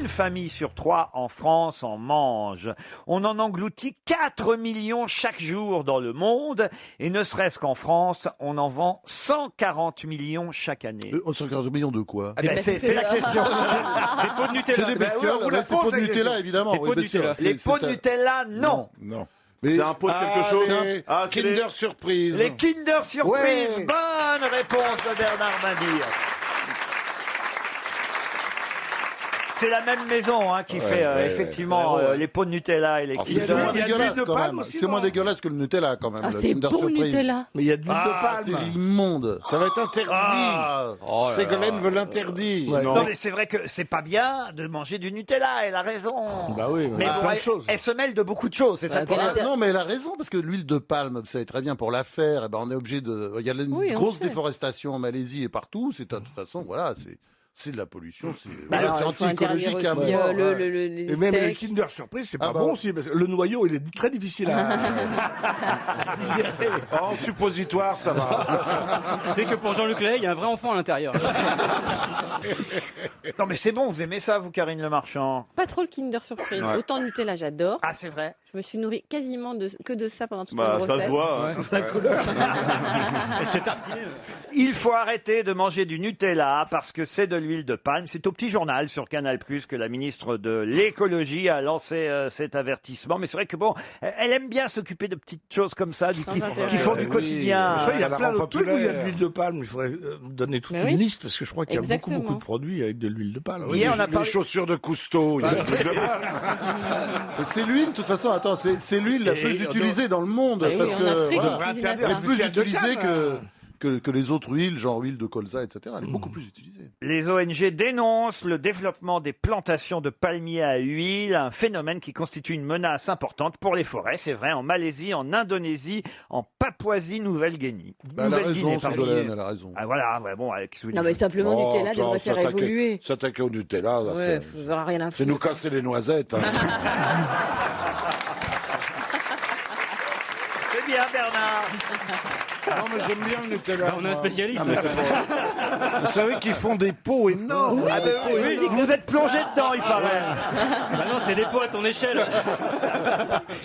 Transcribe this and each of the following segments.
famille sur 3 en France en mange. On en engloutit 4 millions chaque jour dans le monde. Et ne serait-ce qu'en France, on en vend 140 millions chaque année. 140 millions de quoi? C'est la question. Des pots de Nutella. C'est des bestioles, vous la c'est pots de posez, la Nutella, question. évidemment. Des pots de Nutella. Les pots de Nutella, non. Mais C'est un pot de quelque chose. c'est Kinder Surprise. Les Kinder Surprise. Ouais. Bonne réponse de Bernard Mabille. C'est la même maison qui fait effectivement les pots de Nutella et les Kinder. c'est moins Il y a de l'huile dégueulasse de quand palme même. aussi, C'est moins non dégueulasse que le Nutella quand même. Ah, le c'est Kinder bon le Surprise. Nutella. Mais il y a de l'huile de C'est palme. immonde. Ça va être interdit. Ségolène veut l'interdire. Non, mais c'est vrai que c'est pas bien de manger du Nutella, elle a raison. Bah oui, Mais bon, plein de elle, choses. elle se mêle de beaucoup de choses, c'est ça le quelle problème. inter- Non, mais elle a raison, parce que l'huile de palme, vous savez très bien, pour la faire, eh ben, on est obligé de. Il y a une Oui, on grosse sait. déforestation en Malaisie et partout. C'est de toute façon, voilà, c'est de la pollution. Alors, C'est il faut interdire anti-écologique à aussi mort. les Et même les steaks. Kinder Surprise, c'est pas Ah bah bon ouais. aussi, parce que le noyau, il est très difficile à digérer. En suppositoire, ça va. C'est que pour Jean-Luc Lahaye, il y a un vrai enfant à l'intérieur. Non, mais c'est bon, vous aimez ça, vous, Karine Le Marchand? Pas trop le Kinder Surprise. Ouais. Autant Nutella, j'adore. Ah, c'est vrai. Je me suis nourrie quasiment que de ça pendant toute Bah, ma ça grossesse. se voit. Hein. C'est tartiné. Il faut arrêter de manger du Nutella parce que c'est de l'huile de palme. C'est au petit journal sur Canal+ que la ministre de l'écologie a lancé cet avertissement. Mais c'est vrai que bon, elle aime bien s'occuper de petites choses comme ça, Sans qui intérêt. font du quotidien. Mais ça, il y Ça a la plein rend de trucs où il y a de populaire. l'huile de palme. Il faudrait donner toute Mais une oui. liste, parce que je crois qu'il y a Exactement. beaucoup de produits avec de l'huile de palme. Hier, on a les parlé- chaussures de Cousteau, il y a de l'huile de palme. Et c'est l'huile, de toute façon, attends, c'est l'huile la Et plus on utilisée dans le monde. Mais parce oui, en que, Afrique, voilà, ils cuisinent à elle est ça. plus Celle de utilisée Cannes. que les autres huiles, genre huile de colza, etc. Elle est beaucoup plus utilisée. Les ONG dénoncent le développement des plantations de palmiers à huile, un phénomène qui constitue une menace importante pour les forêts. C'est vrai, en Malaisie, en Indonésie, en Papouasie-Nouvelle-Guinée. Bah, elle a Nouvelle-Guinée, raison, pardon. Ségolène, elle a raison. Ah voilà, ouais, bon, avec Non, mais simplement, Oh, Nutella attends, devrait faire s'attaquer- évoluer. S'attaquer au Nutella, là, Ouais, c'est- faut rien à c'est foutre. nous casser les noisettes. Hein. C'est bien, Bernard. Non, mais j'aime bien le Nutella. Bah, on a un moi. spécialiste. Ah, mais Vous savez qu'ils font des pots énormes. Ah, oui, vous êtes plongé dedans, il paraît. Bah non, c'est des pots à ton échelle.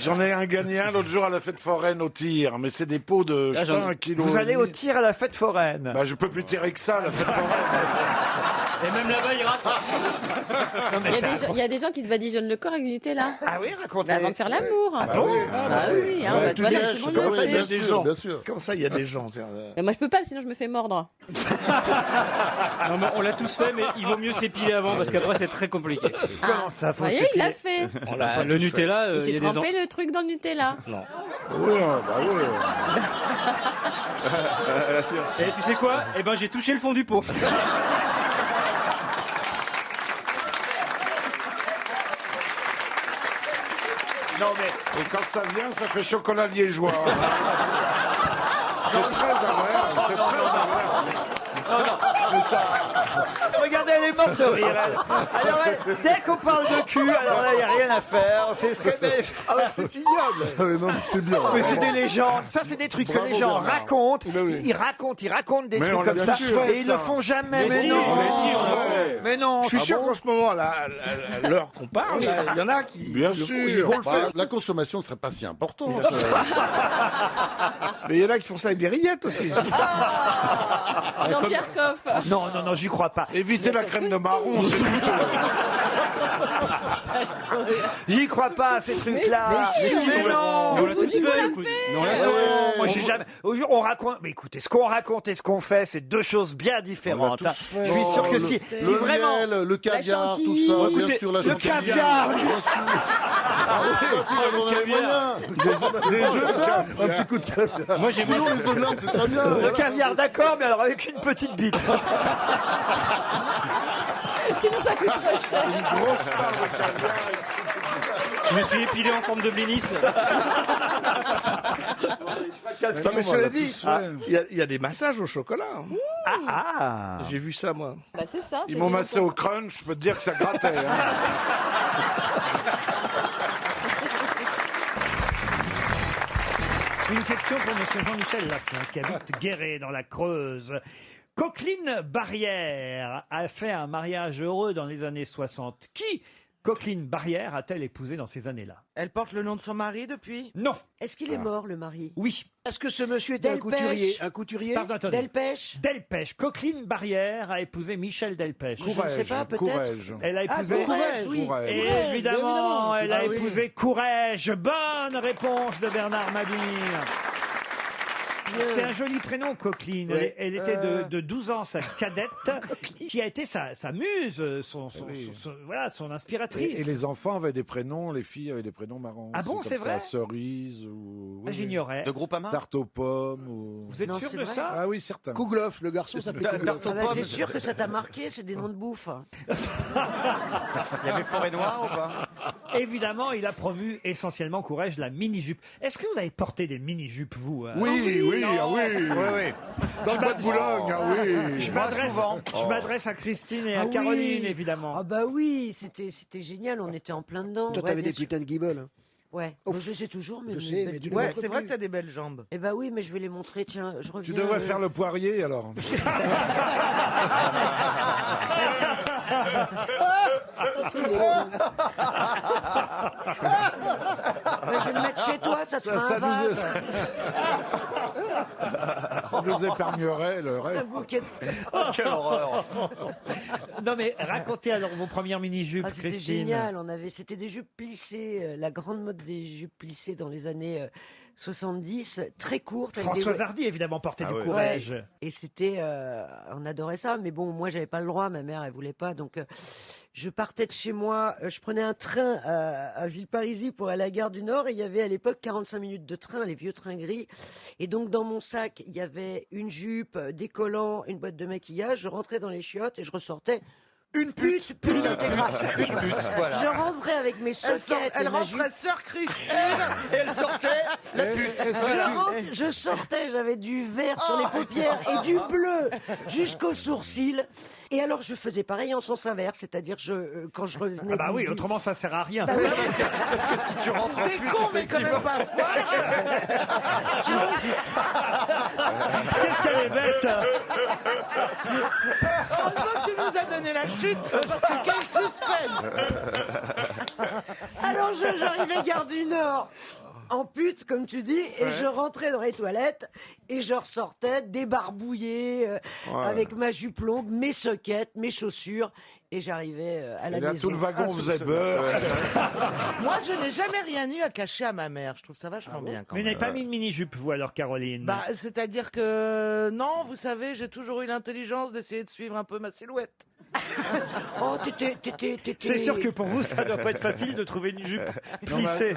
J'en ai un gagné un l'autre jour à la fête foraine au tir, mais c'est des pots de je sais j'en- pas, 1 kilo. Vous et allez demi. au tir à la fête foraine. Bah, je peux plus tirer que ça, la fête foraine. Et même là-bas, il rate. Non, mais Il y a des gens qui se badigeonnent le corps avec du Nutella. Ah oui, racontez. Bah, avant de faire l'amour. bon Ah oui, hein, bah, Tu voilà, gâches, tout le comme monde ça, le il y a sait. des gens. gens. Bien sûr. Comme ça, il y a des gens. Tiens, Mais moi, je peux pas, sinon je me fais mordre. Non, mais on l'a tous fait, mais il vaut mieux s'épiler avant parce qu'après, c'est très compliqué. Comment ça, Vous faut voyez, il l'a fait. Bah, le Nutella, Il il y s'est a des ans. trempé le truc dans le Nutella. oui, bah oui. Et tu sais quoi? Eh ben, j'ai touché le fond du pot. Non, mais Et quand ça vient, ça fait chocolat liégeois. C'est très agréable. C'est très agréable. regardez, elle est morte de rire. Alors, dès qu'on parle de cul, alors là, il n'y a rien à faire. C'est ignoble. Ah, mais non, mais c'est bien. Mais c'est des légendes. Ça, c'est des trucs que Bravo, les gens Bernard. racontent. Mais oui. Ils racontent des Mais trucs on l'a comme bien ça. sûr, Et ils ça. le font jamais. Mais si, non. mais si, on l'a fait. Mais non. Je suis Ah sûr bon qu'en ce moment, à l'heure qu'on parle, il y en a qui. Bien le font, sûr. Ils vont le Bah, faire. la consommation ne serait pas si importante. Mais il y en a qui font ça avec des rillettes aussi. Jean-Pierre Coff. Non, non, non, j'y crois pas. Évitez la crème de marron, c'est tout. J'y crois pas à ces trucs-là. Mais si, Mais non. Mais on l'a tous Vous dites qu'on fait. l'a écoute. fait. Mais on l'a Mais fait. non, moi j'ai jamais. On raconte. Mais écoutez, ce qu'on raconte et ce qu'on fait, c'est deux choses bien différentes. On l'a tous fait. Je suis sûr que le, si le vraiment. miel, le caviar, tout chantilly. ça, Écoutez, bien sûr, la le chantilly. caviar. Bien sûr. Ah oui, aussi, quand on a les moyens. Les jeux d'âme, un petit coup de caviar. Moi, j'ai Sinon, les œufs de l'âme, c'est très bien. Le Voilà. caviar, d'accord, mais alors avec une petite bite. Sinon, ça coûte trop cher. Je me suis épilé en forme de blinis. Non, mais cela dit, Ah. il y a des massages au chocolat. hein. Ah. J'ai vu ça, moi. Bah, c'est ça. Ils m'ont massé au crunch, je peux te dire que ça grattait. Hein. Une question pour M. Jean-Michel Lafont, qui habite Guéret, dans la Creuse. Coqueline Barrière a fait un mariage heureux dans les années 60. Qui, Coqueline Barrière, a-t-elle épousé dans ces années-là? Elle porte le nom de son mari depuis? Non. Est-ce qu'il est mort, le mari? Oui. Est-ce que ce monsieur était un couturier? Un couturier? Pardon, attendez. Delpech? Delpech. Coqueline Barrière a épousé Michel Delpech. Je ne sais pas, peut-être. Courrèges. Elle a épousé... Courrèges, oui. Courrèges. Et Courrèges, évidemment, elle a Ah oui. épousé Courrèges. Bonne réponse de Bernard Mabille. C'est un joli prénom, Coqueline. Ouais. Elle était de 12 ans, sa cadette, qui a été sa muse, voilà, son inspiratrice. Et les enfants avaient des prénoms, les filles avaient des prénoms marrants. Ah bon, comme c'est vrai? ça, Cerise ou... Ah, j'ignorais. De Groupama. Tarte aux pommes ou... Vous êtes Non, sûr c'est de vrai. ça? Ah oui, certains. Kouglof, le garçon s'appelait Kouglof. Ah bah, c'est sûr que ça t'a marqué, c'est des noms de bouffe. Il y avait Forêt Noire ou pas? Évidemment, il a promu essentiellement Courrèges la mini-jupe. Est-ce que vous avez porté des mini-jupes, vous? Oui, oui, ah oui. Oui. Dans le bois de Boulogne, ah oui. Je Moi, m'adresse, souvent. je m'adresse à Christine et à Ah oui. Caroline, évidemment. Ah bah oui, c'était génial, on était en plein dedans. Toi, Ouais, t'avais bien des sûr. putains de guibolles. Hein. Ouais, Oh, moi, je sais toujours, mais... je sais, mais tu les Ouais, montres c'est vrai plus. que t'as des belles jambes. Eh bah oui, mais je vais les montrer, tiens, je reviens... Tu devrais faire le poirier alors. Bah, je vais le mettre chez toi, ça te fera Ça un nous, vase. ça nous épargnerait le Un reste. bouquet de... Quelle horreur. Non mais racontez alors vos premières mini-jupes, Ah, c'était Christine. génial, c'était des jupes plissées, la grande mode des jupes plissées dans les années 70, très courtes. avec Françoise des... Hardy, évidemment, portait du ouais. Courrèges. Et c'était, on adorait ça, mais bon, moi j'avais pas le droit, ma mère elle voulait pas, donc je partais de chez moi, je prenais un train à Villeparisis pour aller à la gare du Nord, et il y avait à l'époque 45 minutes de train, les vieux trains gris, et donc dans mon sac il y avait une jupe, des collants, une boîte de maquillage, je rentrais dans les chiottes et je ressortais une pute intégrale. Voilà. Je rentrais avec mes soquettes, Elle et ma jupe. rentrait sœur Christine. Et elle sortait la pute. Je sortais, j'avais du vert sur les paupières et du bleu jusqu'aux sourcils. Et alors je faisais pareil en sens inverse, c'est-à-dire quand je revenais. Ah bah oui, du- autrement ça sert à rien. Bah oui, Parce que si tu rentres en T'es pute, con, mais quand même pas à ce point. Qu'est-ce qu'elle est bête. Heureusement que tu nous as donné la chute, parce que quel suspense. alors j'arrivais gare du Nord en pute, comme tu dis, et je rentrais dans les toilettes et je ressortais débarbouillée avec ma jupe longue, mes soquettes, mes chaussures. Et j'arrivais à la Et là, maison. tout le wagon faisait beurre. Moi, je n'ai jamais rien eu à cacher à ma mère. Je trouve ça vachement bien quand Mais vous même. n'avez pas mis de mini-jupe, vous alors, Caroline? Bah, c'est-à-dire que non, vous savez, j'ai toujours eu l'intelligence d'essayer de suivre un peu ma silhouette. Oh, t'étais. C'est sûr que pour vous, ça doit pas être facile de trouver une jupe plissée.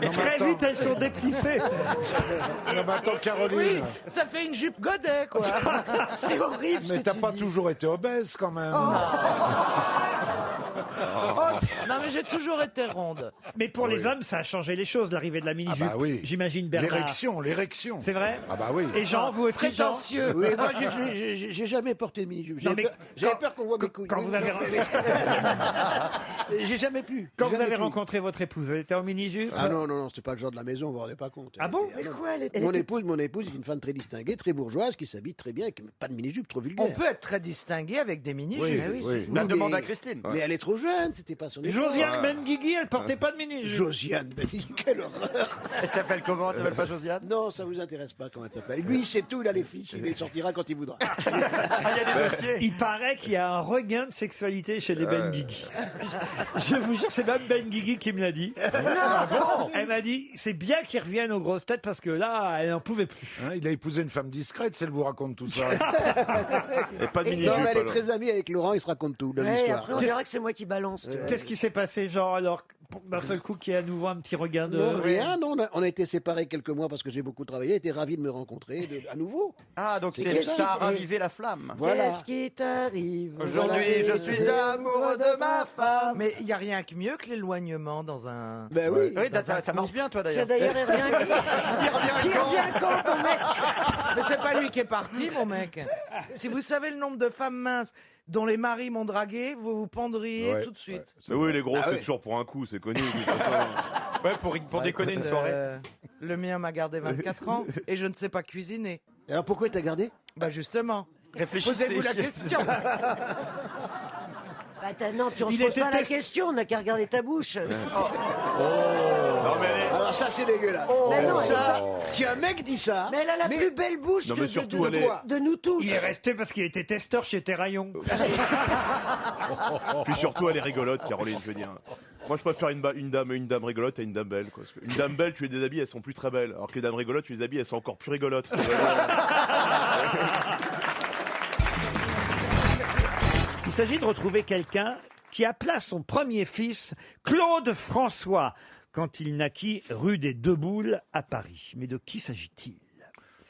Et très attends. vite, elles sont déplissées. Non, mais attends, Oui, Caroline. ça fait une jupe godet, quoi. c'est horrible. Mais ce que t'as tu pas dis. toujours été obèse quand même. Non, mais j'ai toujours été ronde. Mais pour les hommes, ça a changé les choses, l'arrivée de la mini-jupe. Ah bah oui. J'imagine, Bernard. L'érection. C'est vrai? Ah bah oui. Et Jean, vous aussi, Jean? Prétentieux. Oui, moi, j'ai jamais porté de mini-jupe. Non, mais J'avais peur qu'on voit mes couilles. Quand vous avez, J'ai jamais pu. quand vous Jamais avez pu. rencontré votre épouse, elle était en mini-jupe? Ah non, c'était pas le genre de la maison, vous vous rendez pas compte. Ah bon? Mais quoi, elle était- Mon épouse est une femme très distinguée, très bourgeoise, qui s'habille très bien, qui pas de mini-jupe trop vulgaire. On peut être très distingué avec des mini-jupes. Oui, Ah oui. oui. La Oui, demande mais- à Christine. Mais elle est trop jeune, c'était pas son époque. Josiane Benguigui, elle portait pas de mini-jupe. Josiane, quelle horreur. Elle s'appelle comment? Elle s'appelle pas Josiane? Non, ça vous intéresse pas comment elle s'appelle. Lui, il sait tout, il a les fiches, il les sortira quand il voudra. Ah, il y a des dossiers. Il paraît qu'il y a un regain de sexualité chez les Benguigui. Je vous jure, c'est même Benguigui qui me l'a dit. Elle m'a dit, c'est bien qu'ils reviennent aux grosses têtes parce que là, elle n'en pouvait plus. Hein, il a épousé une femme discrète, si elle vous raconte tout ça. Et pas de Non, mini-jupe. mais elle est alors. très amie avec Laurent, il se raconte tout, dans Ouais, l'histoire. après on dirait que c'est moi qui balance. tu vois. Qu'est-ce qui s'est passé, Jean, alors, pour d'un seul coup, qu'il y ait à nouveau un petit regain de... Non, rien, non, on a été séparés quelques mois parce que j'ai beaucoup travaillé, elle était ravi de me rencontrer à nouveau. Ah, donc C'est c'est quelque ça a chose. ravivé la flamme. Voilà. Qu'est-ce qui t'arrive Aujourd'hui, je suis amoureux de ma femme. Mais il n'y a rien que mieux que l'éloignement dans un... Ben oui. Oui, ça marche bien, toi, Tiens, d'ailleurs. d'ailleurs, il revient. Il revient quand, ton mec? Mais c'est pas lui qui est parti, mon mec. Si vous savez le nombre de femmes minces dont les maris m'ont dragué, vous vous pendriez Ouais, tout de suite. Mais oui, les gros, Ah c'est ouais. toujours pour un coup, c'est connu. de toute façon. Ouais, pour déconner une soirée. Le mien m'a gardé 24 ans et je ne sais pas cuisiner. Et alors pourquoi il t'a gardé? Bah justement. Réfléchissez. Posez-vous la question. Bah, non, tu ne Il poses pas était la question, on n'a qu'à regarder ta bouche. Non, mais Alors ça c'est dégueulasse. Mais non, ça, si un mec dit ça... Mais elle a la plus belle bouche Non, mais surtout, elle est- de nous tous. Il est resté parce qu'il était testeur chez Terraillon. Puis surtout, elle est rigolote, Caroline, je veux dire. Moi, je préfère une dame rigolote à une dame belle. Quoi. Parce que une dame belle, tu les déshabilles, elles sont plus très belles. Alors que les dames rigolotes, tu les habilles, elles sont encore plus rigolotes. Il s'agit de retrouver quelqu'un qui appela son premier fils Claude François quand il naquit rue des Deux Boules à Paris. Mais de qui s'agit-il?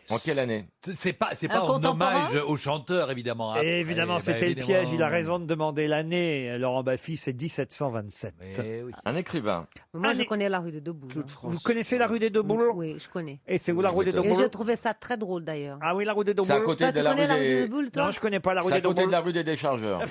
En quelle année? C'est pas en hommage au chanteur, évidemment. Et évidemment, c'était le piège. Il a raison de demander l'année. Laurent Baffy, c'est 1727. Un écrivain. Moi, je connais la rue des Deux Boules. Vous connaissez la rue des Deux Boules? Oui, je connais. Et c'est où la rue des Deux Et je Boules? trouvais ça très drôle d'ailleurs. Ah oui, la rue des Deux C'est à Boules. côté Toi, de tu la connais rue la rue des des... Boules, toi? Non, je connais pas la rue C'est à des Deux côté de Boules. la rue des déchargeurs.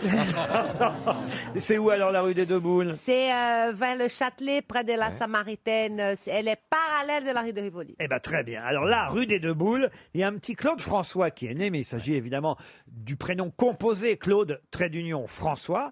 C'est où alors la rue des Deux Boules? C'est vers le Châtelet, près de la Samaritaine. Elle est parallèle de la rue de Rivoli. Eh ben très bien. Alors là, rue des Deux Boules, il y a un petit Claude François qui est né, mais il s'agit évidemment du prénom composé Claude trait d'union François.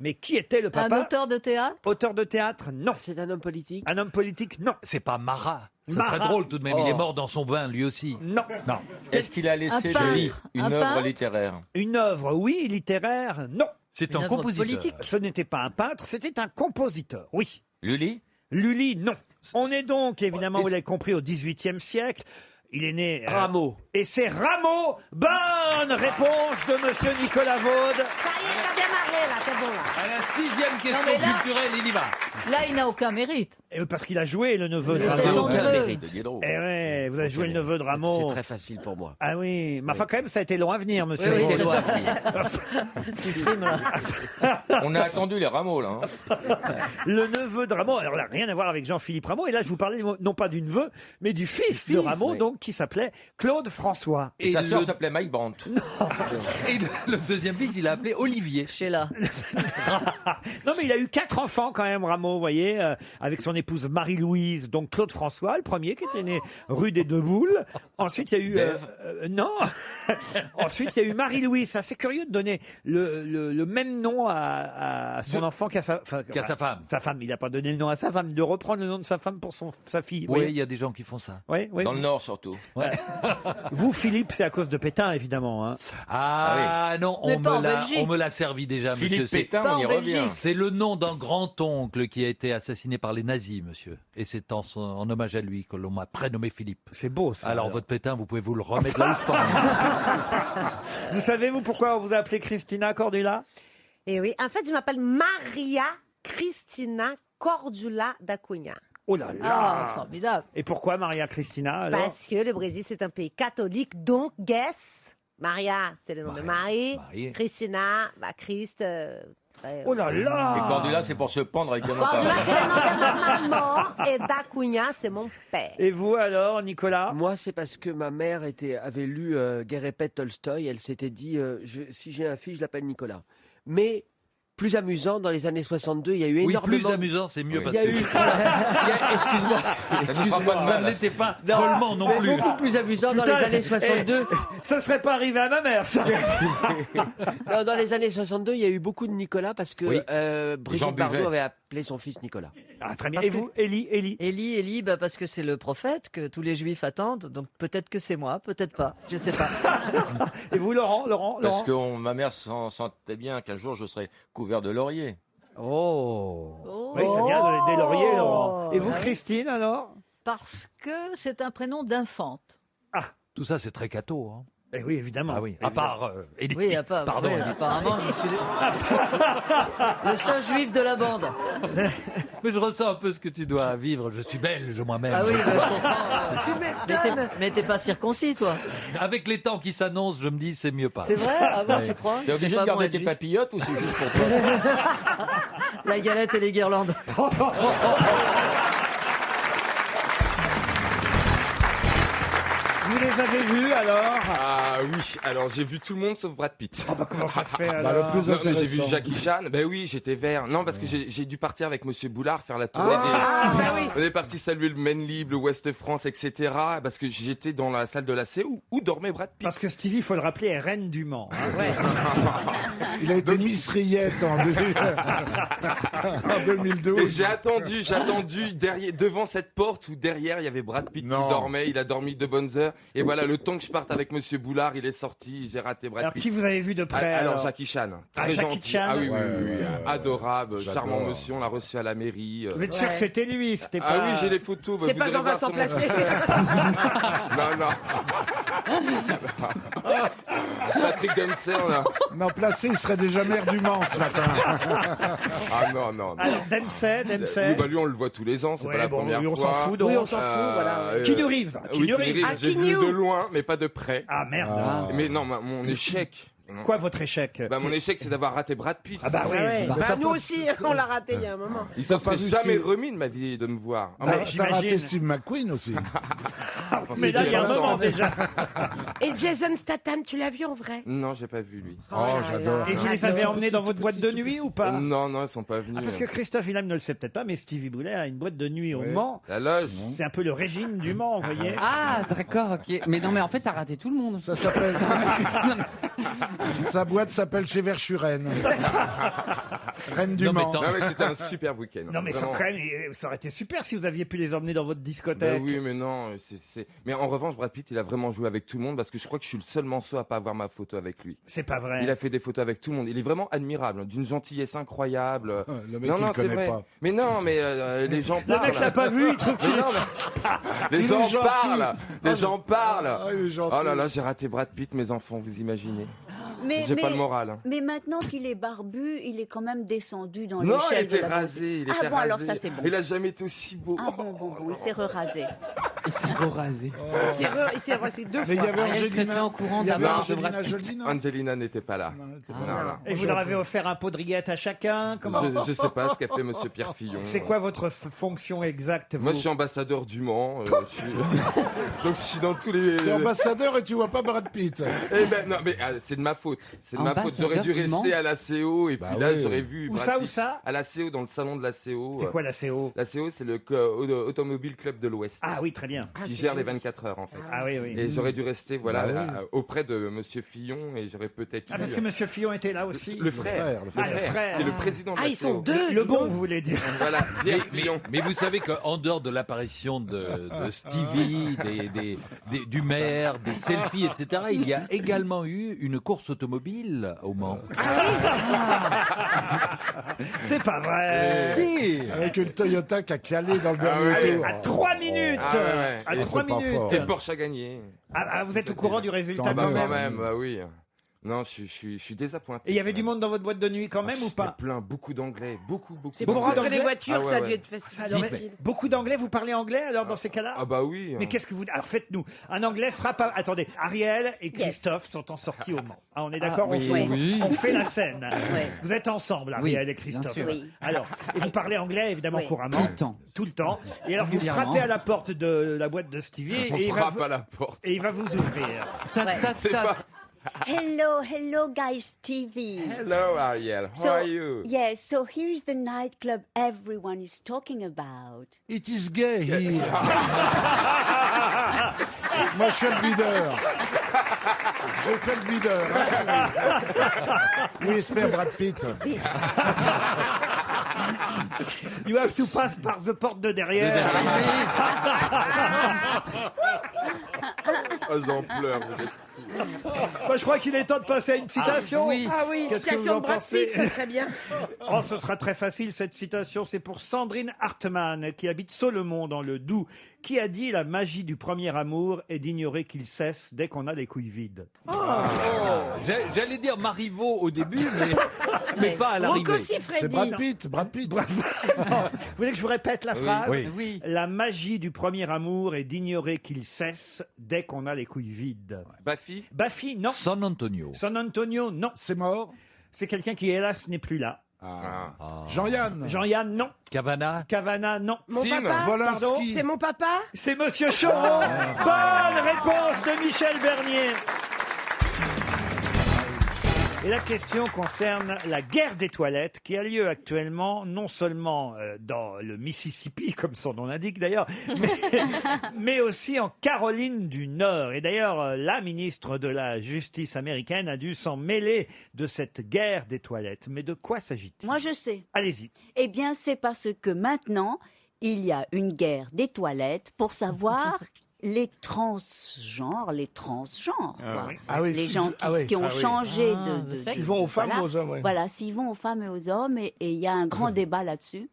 Mais qui était le papa? Un auteur de théâtre? Auteur de théâtre, non. C'est un homme politique. Un homme politique, non. C'est pas Marat. Ça Marat. serait drôle tout de même. Il est Oh. mort dans son bain, lui aussi. Non. Non. Est-ce qu'il a laissé peintre. de lui une Un œuvre peintre. littéraire? Une œuvre, oui. Littéraire, non. C'est Une un œuvre compositeur. politique. Ce n'était pas un peintre, c'était un compositeur, oui. Lully? Lully, non. On est donc, évidemment, Et vous l'avez compris, au XVIIIe siècle. Il est né... Rameau. Et c'est Rameau. Bonne réponse de Monsieur Nicolas Vaud. Ça y est, t'as démarré là, c'est bon là. À la 6e question mais là- culturelle, il y va. Là, il n'a aucun mérite. Et parce qu'il a joué le neveu Il de était Rameau. chanteur. De Diderot. Eh ouais, vous avez joué le neveu de Rameau. facile pour moi. Ah oui, mais enfin quand même, ça a été long à venir, monsieur. Oui, Vaud. Tu frimes là. On a attendu les rameaux, là. hein. Le neveu de Rameau, alors là, rien à voir avec Jean-Philippe Rameau. Et là, je vous parlais non pas du neveu, mais du fils de Rameau, oui. donc qui s'appelait Claude François. Et sa sœur le- s'appelait Mike Brandt. Et le deuxième fils, il a appelé Olivier. Sheila. Non, mais il a eu 4 enfants quand même, Rameau, vous voyez, avec son épouse Marie-Louise, donc Claude François, le premier qui était né rue des Deux Boules. Ensuite, il y a eu... non. Ensuite, il y a eu Marie-Louise. C'est assez curieux de donner le même nom à son enfant qu'à sa femme. Sa femme. Il n'a pas donné le nom à sa femme, de reprendre le nom de sa femme pour sa fille. Oui, voyez. il y a des gens qui font ça. Oui, oui. Dans le Nord, surtout. Vous, Philippe, c'est à cause de Pétain, évidemment. Hein. Ah, non, Mais pas en Belgique. on me l'a servi déjà, Philippe monsieur. Pétain, pas on y en revient. Belgique. C'est le nom d'un grand-oncle qui a été assassiné par les nazis, monsieur. Et c'est en hommage à lui que l'on m'a prénommé Philippe. C'est beau, ça. Alors, votre Pétain, vous pouvez vous le remettre là où je pense. Vous savez, vous, pourquoi on vous a appelé Christina Cordula? Et oui, en fait, je m'appelle Maria Cristina Cordula da Cunha. Oh là là. Ah, formidable. Et pourquoi Maria Cristina, alors? Parce que le Brésil, c'est un pays catholique, donc guess. Maria, c'est le nom de Marie. Marie. Christina, Christ. Oh là là. Et Cordula, c'est pour se pendre avec un Cordula, notable. c'est le nom de ma maman. Et da Cunha, c'est mon père. Et vous, alors, Nicolas? Moi, c'est parce que ma mère avait lu Guerre et paix de Tolstoï. Elle s'était dit, si j'ai un fils, je l'appelle Nicolas. Mais plus amusant, dans les années 62, il y a eu Oui, énormément... plus amusant, c'est mieux Oui. parce Il y a que eu... Excuse-moi. excuse-moi, ça ne l'était pas follement non Mais plus. beaucoup plus amusant dans les Putain, années 62. Ça serait pas arrivé à ma mère, ça. Non, dans les années 62, il y a eu beaucoup de Nicolas parce que Oui. Brigitte Jean Bardot Buvet. avait appelé son fils Nicolas. Ah, très bien. Parce Et vous, Élie? Élie, parce que c'est le prophète que tous les juifs attendent. Donc peut-être que c'est moi, peut-être pas. Je sais pas. Et vous, Laurent? Parce que ma mère sentait bien qu'un jour je serais couvert de laurier. Oh. Oh. Oui, ça vient des lauriers, Laurent. Et vous, Ah oui. Christine, alors? Parce que c'est un prénom d'infante. Tout ça, c'est très catho. Hein. Eh oui, évidemment. Ah oui, à part... Élie. Oui, Pardon. oui, apparemment, je suis le seul juif de la bande. Mais je ressens un peu ce que tu dois vivre. Je suis belge moi-même. Ah oui, je comprends. Mais t'es pas circoncis, toi. Avec les temps qui s'annoncent, je me dis c'est mieux pas. C'est vrai? Ah bon, Ouais. tu crois? T'es obligé C'est de pas bon garder être tes juif. papillotes ou c'est juste pour toi? La galette et les guirlandes. Vous les avez vus alors? Ah oui, alors j'ai vu tout le monde sauf Brad Pitt. Ah bah comment ça se fait alors? Bah, le plus Non, mais j'ai vu intéressant. Jackie Chan. Ben oui, j'étais vert. Non, parce que j'ai dû partir avec Monsieur Boulard faire la tournée On est parti saluer le Maine Libre, le Ouest France, etc. Parce que j'étais dans la salle de la C où dormait Brad Pitt. Parce que Stevie, il faut le rappeler, est reine du Mans. hein. Il a été Miss Riette en 2012. Et j'ai attendu derrière, devant cette porte où derrière il y avait Brad Pitt qui dormait. Il a dormi de bonnes heures. Et voilà, le temps que je parte avec Monsieur Boulard, il est sorti. J'ai raté Brad Alors Pitt. qui vous avez vu de près Alors Jackie Chan, très Jackie gentil. Chan. Ah oui, Ouais, oui, ouais, adorable, j'adore. charmant monsieur. On l'a reçu à la mairie. Vous êtes sûr que c'était lui? C'était Ah pas... oui, j'ai les photos. C'est vous pas irez voir Jean-Vincent sur mon- Placé. Non. Patrick Dempsey, on a. Non, Placé, il serait déjà maire du Mans ce matin. Ah non. Alors Dempsey. Oui, bah lui on le voit tous les ans, c'est Ouais, pas la bon, première lui, on fois. s'en fout, donc. Oui, on s'en fout, voilà. Keanu Reeves. Oui, Keanu Reeves. J'ai vu Keanu. de loin, mais pas de près. Ah merde. Mais non, mon échec. Quoi votre échec? Bah mon échec, c'est d'avoir raté Brad Pitt. Ah bah oui. Bah, nous aussi, nous on l'a raté il y a un moment. Il s'en pas serait vu jamais si- remis de ma vie de me voir. Ah, T'as mais- t'as j'imagine. raté Steve McQueen aussi. Mais là, il y a un moment déjà. Et Jason Statham, tu l'as vu en vrai? Non, j'ai pas vu lui. Oh, j'adore. Et vous les avez emmenés dans votre boîte de nuit ou pas? Non, ils sont pas venus. Ah, parce que Christophe Willem ne le sait peut-être pas, mais Stevie Boulet a une boîte de nuit au Oui. Mans. La loge. C'est un peu le régime du Mans, vous voyez. Ah, d'accord, ok. Mais non, mais en fait, t'as raté tout le monde. Ça s'appelle. Sa boîte s'appelle chez Verschuren. Reine du Non, mais Mans. tant- Non mais c'était un super week-end. Non, mais ça, Vraiment. quand même, ça aurait été super si vous aviez pu les emmener dans votre Bah discothèque. oui, mais non, mais en revanche, Brad Pitt, il a vraiment joué avec tout le monde parce que je crois que je suis le seul manceau à pas avoir ma photo avec lui. C'est pas vrai. Il a fait des photos avec tout le monde. Il est vraiment admirable, d'une gentillesse incroyable. Le mec, non, il c'est connaît vrai. pas. Mais non, mais les gens Le parlent. mec l'a pas vu, il trouve qu'il Mais non, les Il est gens gentil. parlent. Les gens parlent. Ah, il est gentil. Oh là là, j'ai raté Brad Pitt, mes enfants, vous imaginez. Mais, J'ai pas le moral. hein. Mais maintenant qu'il est barbu, il est quand même descendu dans Non, il l'échelle de était la rasé. Il Ah était bon, rasé. alors ça c'est bon. Il a jamais été aussi beau. Ah bon, il s'est re-rasé. Il s'est rasé. Il s'est rasé deux Mais il y fois. avait Elle s'était Angelina. au courant Il y avait d'abord de Angelina Brad Pitt. Jolie, non Angelina n'était pas là. Non, Non. Et vous leur avez offert un pot de rillettes à chacun? Comment... Je sais pas ce qu'a fait Monsieur Pierre Fillon. C'est quoi votre fonction exacte, vous? Moi, je suis ambassadeur du Mans. Donc, je suis dans tous les. T'es ambassadeur et tu vois pas Brad Pitt. Eh ben non, mais c'est de ma faute. C'est de ma faute. J'aurais dû Ambassadeur du Mans. rester à la CO et Bah puis là, oui. j'aurais vu. Où Brad ça, Pitt. où ça? À la CO, dans le salon de la CO. C'est quoi la CO? La CO, c'est le Automobile Club de l'Ouest. Ah oui, très bien. Qui gère les 24 heures en fait. Ah oui, oui. Et j'aurais dû rester voilà Bah oui. auprès de Monsieur Fillon et j'aurais peut-être Ah, parce que Monsieur Fillon était là aussi. le frère, le frère. Ah, le frère. et le président de Ah, la ils sont CO. deux. Le dis bon, donc. vous voulez dire. Voilà, Pierre Fillon. Mais vous savez qu'en dehors de l'apparition de Stevie, du maire, des selfies, etc., il y a également eu une course automobile au Mans. C'est pas vrai. Si. Avec une Toyota qui a calé dans le Ah dernier ouais. tour. À 3 minutes. Ah ouais. À Et 3 c'est pas minutes. fort. Et Porsche a gagné. Ah, vous êtes au courant du résultat Quand quand Quand même. même, bah oui. Non, je suis désappointé. Et il y avait du monde dans votre boîte de nuit quand même ou C'était pas? plein, beaucoup d'anglais, beaucoup. C'est Beaucoup pour rentrer d'anglais. les voitures Ah que ouais, ça a ouais. dû être Alors, facile. beaucoup d'anglais, vous parlez anglais alors dans ces cas-là? Ah bah oui. Mais qu'est-ce que vous... Alors faites-nous. Un anglais frappe... Attendez, Ariel et Christophe sont en sortie au Mans. Ah, on est d'accord, oui, on, on fait la scène. Ouais. Vous êtes ensemble, Ariel et bien Christophe. sûr. Oui. Alors, et vous parlez anglais évidemment Oui. couramment. Tout le temps. Tout le temps. Et alors vous Régulièrement. frappez à la porte de la boîte de Stevie On et frappe à la porte. et il va vous ouvrir. Tac, Ouais. tac, C'est tac. pas. Hello, guys, TV. Hello Ariel, how are you? Yes, so here's the nightclub everyone is talking about. It is gay here. Moi, je suis le leader. Je fais le leader. Hein, oui, espère Brad Pitt. You have to pass par the porte de derrière. Oh, j'en pleure. vous êtes- Moi, je crois qu'il est temps de passer à une citation. oui. Ah oui, Qu'est-ce que vous citation en de Brad pensez Pitt, ça serait bien. Oh, ce sera très facile, cette citation. C'est pour Sandrine Hartmann, qui habite Solomon, dans le Doubs, qui a dit « La magie du premier amour est d'ignorer qu'il cesse dès qu'on a les couilles vides. J'allais dire Marivaux au début, mais pas à l'arrivée. Rocco C'est Siffredi. Brad Pitt. Brad Pitt. Vous voulez que je vous répète la phrase Oui. Oui. La magie du premier amour est d'ignorer qu'il cesse dès qu'on a les couilles vides. Baffy? Baffy, non. San Antonio. San Antonio, non. C'est mort. C'est quelqu'un qui, hélas, n'est plus là. Jean-Yann. Jean-Yann, non. Cavana. Cavana, non. Mon papa. Pardon. C'est mon papa. C'est Monsieur Choron. Bonne réponse de Michel Bernier. Et la question concerne la guerre des toilettes qui a lieu actuellement non seulement dans le Mississippi, comme son nom l'indique d'ailleurs, mais aussi en Caroline du Nord. Et d'ailleurs, la ministre de la Justice américaine a dû s'en mêler de cette guerre des toilettes. Mais de quoi s'agit-il? Moi, je sais. Allez-y. Eh bien, c'est parce que maintenant, il y a une guerre des toilettes pour savoir les transgenres, quoi. Les gens qui ont changé de S'ils vont aux femmes ou aux hommes, oui. Voilà, s'ils vont aux femmes et aux hommes, et il y a un grand débat là-dessus,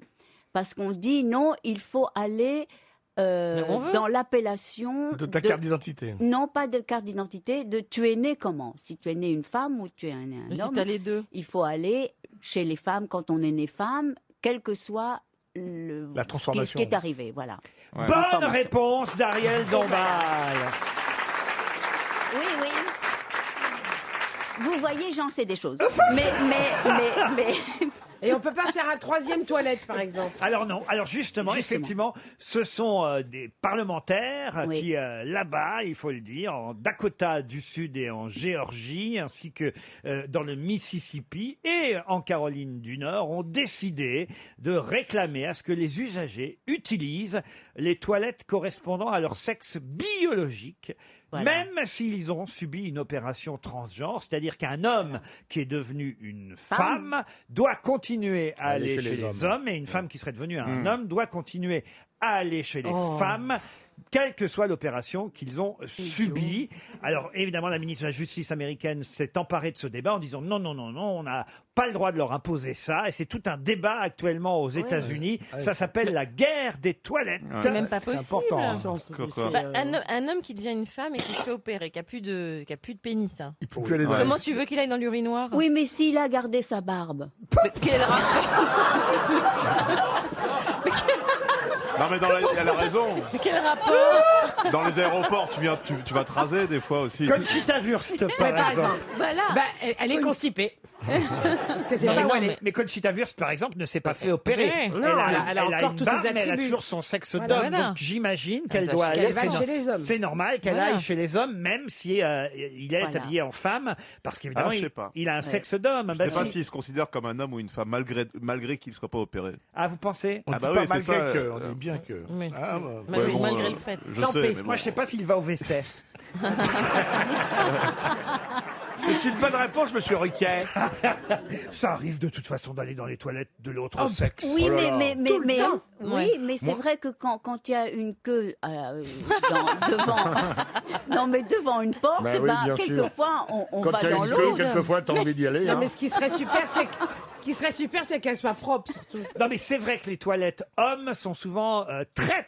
parce qu'on dit non, il faut aller dans l'appellation de ta carte d'identité. Non, pas de carte d'identité, de tu es né comment. Si tu es né une femme ou tu es un Mais si homme, t'as les deux. il faut aller chez les femmes quand on est né femme, quel que soit la transformation. Ce qui est arrivé, voilà. Ouais, bonne réponse d'Ariel Dombal. Oui. Vous voyez, j'en sais des choses. mais... Et on peut pas faire un troisième toilette, par exemple. Alors non. Alors justement, effectivement, ce sont des parlementaires qui, là-bas, il faut le dire, en Dakota du Sud et en Géorgie, ainsi que dans le Mississippi et en Caroline du Nord, ont décidé de réclamer à ce que les usagers utilisent les toilettes correspondant à leur sexe biologique. Voilà. Même s'ils ont subi une opération transgenre, c'est-à-dire qu'un homme qui est devenu une femme doit continuer à aller chez les hommes, et une femme qui serait devenue un homme doit continuer à aller chez les femmes, quelle que soit l'opération qu'ils ont subie. Alors, évidemment, la ministre de la Justice américaine s'est emparée de ce débat en disant non, on n'a pas le droit de leur imposer ça. Et c'est tout un débat actuellement aux États-Unis. Ça s'appelle la guerre des toilettes. C'est même pas possible. Important, hein. Un homme qui devient une femme et qui se fait opérer, qui a plus de pénis. Hein. Il peut plus aller dans Comment tu veux qu'il aille dans l'urinoir? Oui, mais s'il a gardé sa barbe. Quel rapport? Non mais elle a raison. Mais quel rapport? Dans les aéroports, tu vas te raser des fois aussi. Conchita Wurst, par exemple. Voilà. Elle est constipée. Parce que c'est pas où elle est. Mais Conchita Wurst, par exemple, ne s'est pas fait opérer. Non, elle a encore une tous barbe, ses mais elle a attributs. toujours son sexe Voilà, d'homme. voilà. Donc j'imagine qu'elle doit aller. qu'elle va chez les hommes. C'est normal qu'elle Voilà. aille chez les hommes, même si il est Voilà. habillé en femme, parce qu'évidemment je sais pas. il a un sexe d'homme. Je sais pas s'il se considère comme un homme ou une femme malgré qu'il ne soit pas opéré. Ah, vous pensez? On dit pas oui, c'est malgré ça. que, on dit bien que. Oui. Ah, Malgré le fait. Je sais, mais bon. Moi, je sais pas s'il va au WC. C'est une bonne réponse, monsieur Riquet. Ça arrive de toute façon d'aller dans les toilettes de l'autre sexe. Oui, Oh là là. mais c'est vrai que quand il y a une queue devant une porte, Ben oui, bien sûr. quelquefois on Quand va il y a dans une queue, l'autre. quelquefois, t'as envie d'y aller. Non, hein. mais ce qui serait super, c'est qu'elle soit propre, surtout. Non, mais c'est vrai que les toilettes hommes sont souvent très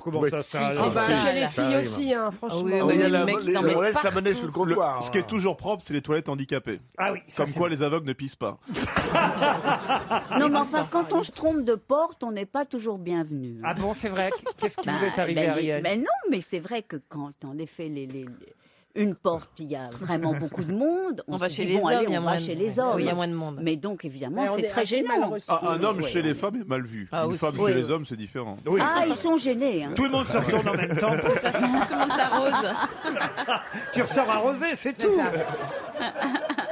comment Oui. ça Ah bah, si, chez les ça filles arrive. aussi, hein, franchement. oui, Oh, mais il y a les la- mecs, les- s'en on mettent laisse la monnaie sur le comptoir. Ce qui est toujours propre, c'est les toilettes handicapées. Ah oui, ça, Comme c'est quoi vrai. les aveugles ne pissent pas. Non, mais enfin, quand on se trompe de porte, on n'est pas toujours bienvenu. Ah bon, c'est vrai. Qu'est-ce qui vous est arrivé, ben, Ariel? ben non, mais c'est vrai que quand, en effet, une porte, il y a vraiment beaucoup de monde. On va se chez dit, les bon, hommes, allez, il y a on moins va de- chez les hommes. Oui, il y a moins de monde. Mais donc, évidemment, Mais on c'est est très assez mal gênant. reçu. Un homme Oui, chez oui. les femmes est mal vu. Ah, Une aussi. femme Oui, chez les oui. hommes, c'est différent. Oui. Ah, ils sont gênés. Hein. Tout le monde se retourne en même temps. Tout le monde s'arrose. Tu ressors arrosé, c'est tout. ça.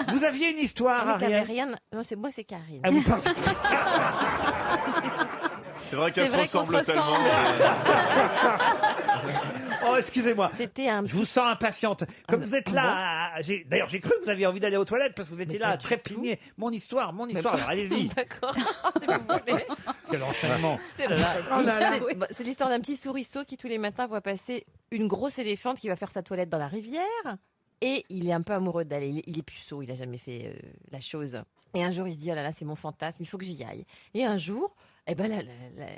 Vous aviez une histoire, Ah, mais t'avais Ariel? rien. Non, c'est moi, c'est Karine. Ah, vous pensez- C'est vrai qu'elles C'est se vrai qu'on ressemblent se tellement. Oh, excusez-moi. C'était un Je vous sens impatiente. Comme vous êtes là, d'ailleurs, j'ai cru que vous aviez envie d'aller aux toilettes parce que vous étiez là à trépigner. Mon histoire. Alors, allez-y. D'accord, si vous voulez. Quel enchaînement. C'est c'est l'histoire d'un petit souriceau qui tous les matins voit passer une grosse éléphante qui va faire sa toilette dans la rivière. Et il est un peu amoureux d'elle. Il est puceau, il a jamais fait la chose. Et un jour, il se dit, oh là là, c'est mon fantasme, il faut que j'y aille. Et un jour, Et ben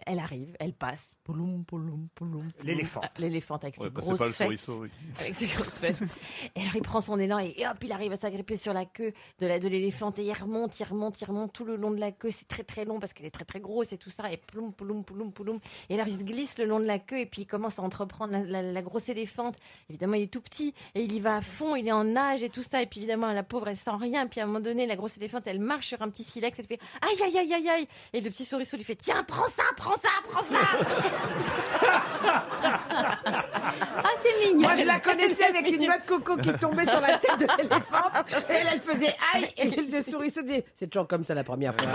elle arrive, elle passe. Pouloum, pouloum, pouloum. L'éléphante. L'éléphante avec ses Ouais, bah, c'est grosses pas le fesses. souriceau, oui. Avec ses grosses fesses. Et alors il prend son élan et hop, il arrive à s'agripper sur la queue de l'éléphante et il remonte tout le long de la queue. C'est très très long parce qu'elle est très très grosse et tout ça. Et ploum, ploum, ploum, ploum. Et alors il se glisse le long de la queue et puis il commence à entreprendre la grosse éléphante. Évidemment, il est tout petit et il y va à fond, il est en nage et tout ça. Et puis évidemment, la pauvre, elle sent rien. Puis à un moment donné, la grosse éléphante, elle marche sur un petit silex, elle fait aïe, aïe, aïe, aïe, aïe. Et le petit souriceau lui fait tiens, prends ça, prends ça, prends ça. Ah, c'est mignon. Moi, je la connaissais avec une noix de coco qui tombait sur la tête de l'éléphante. Et elle faisait aïe. Et le souriceau disait c'est toujours comme ça la première fois.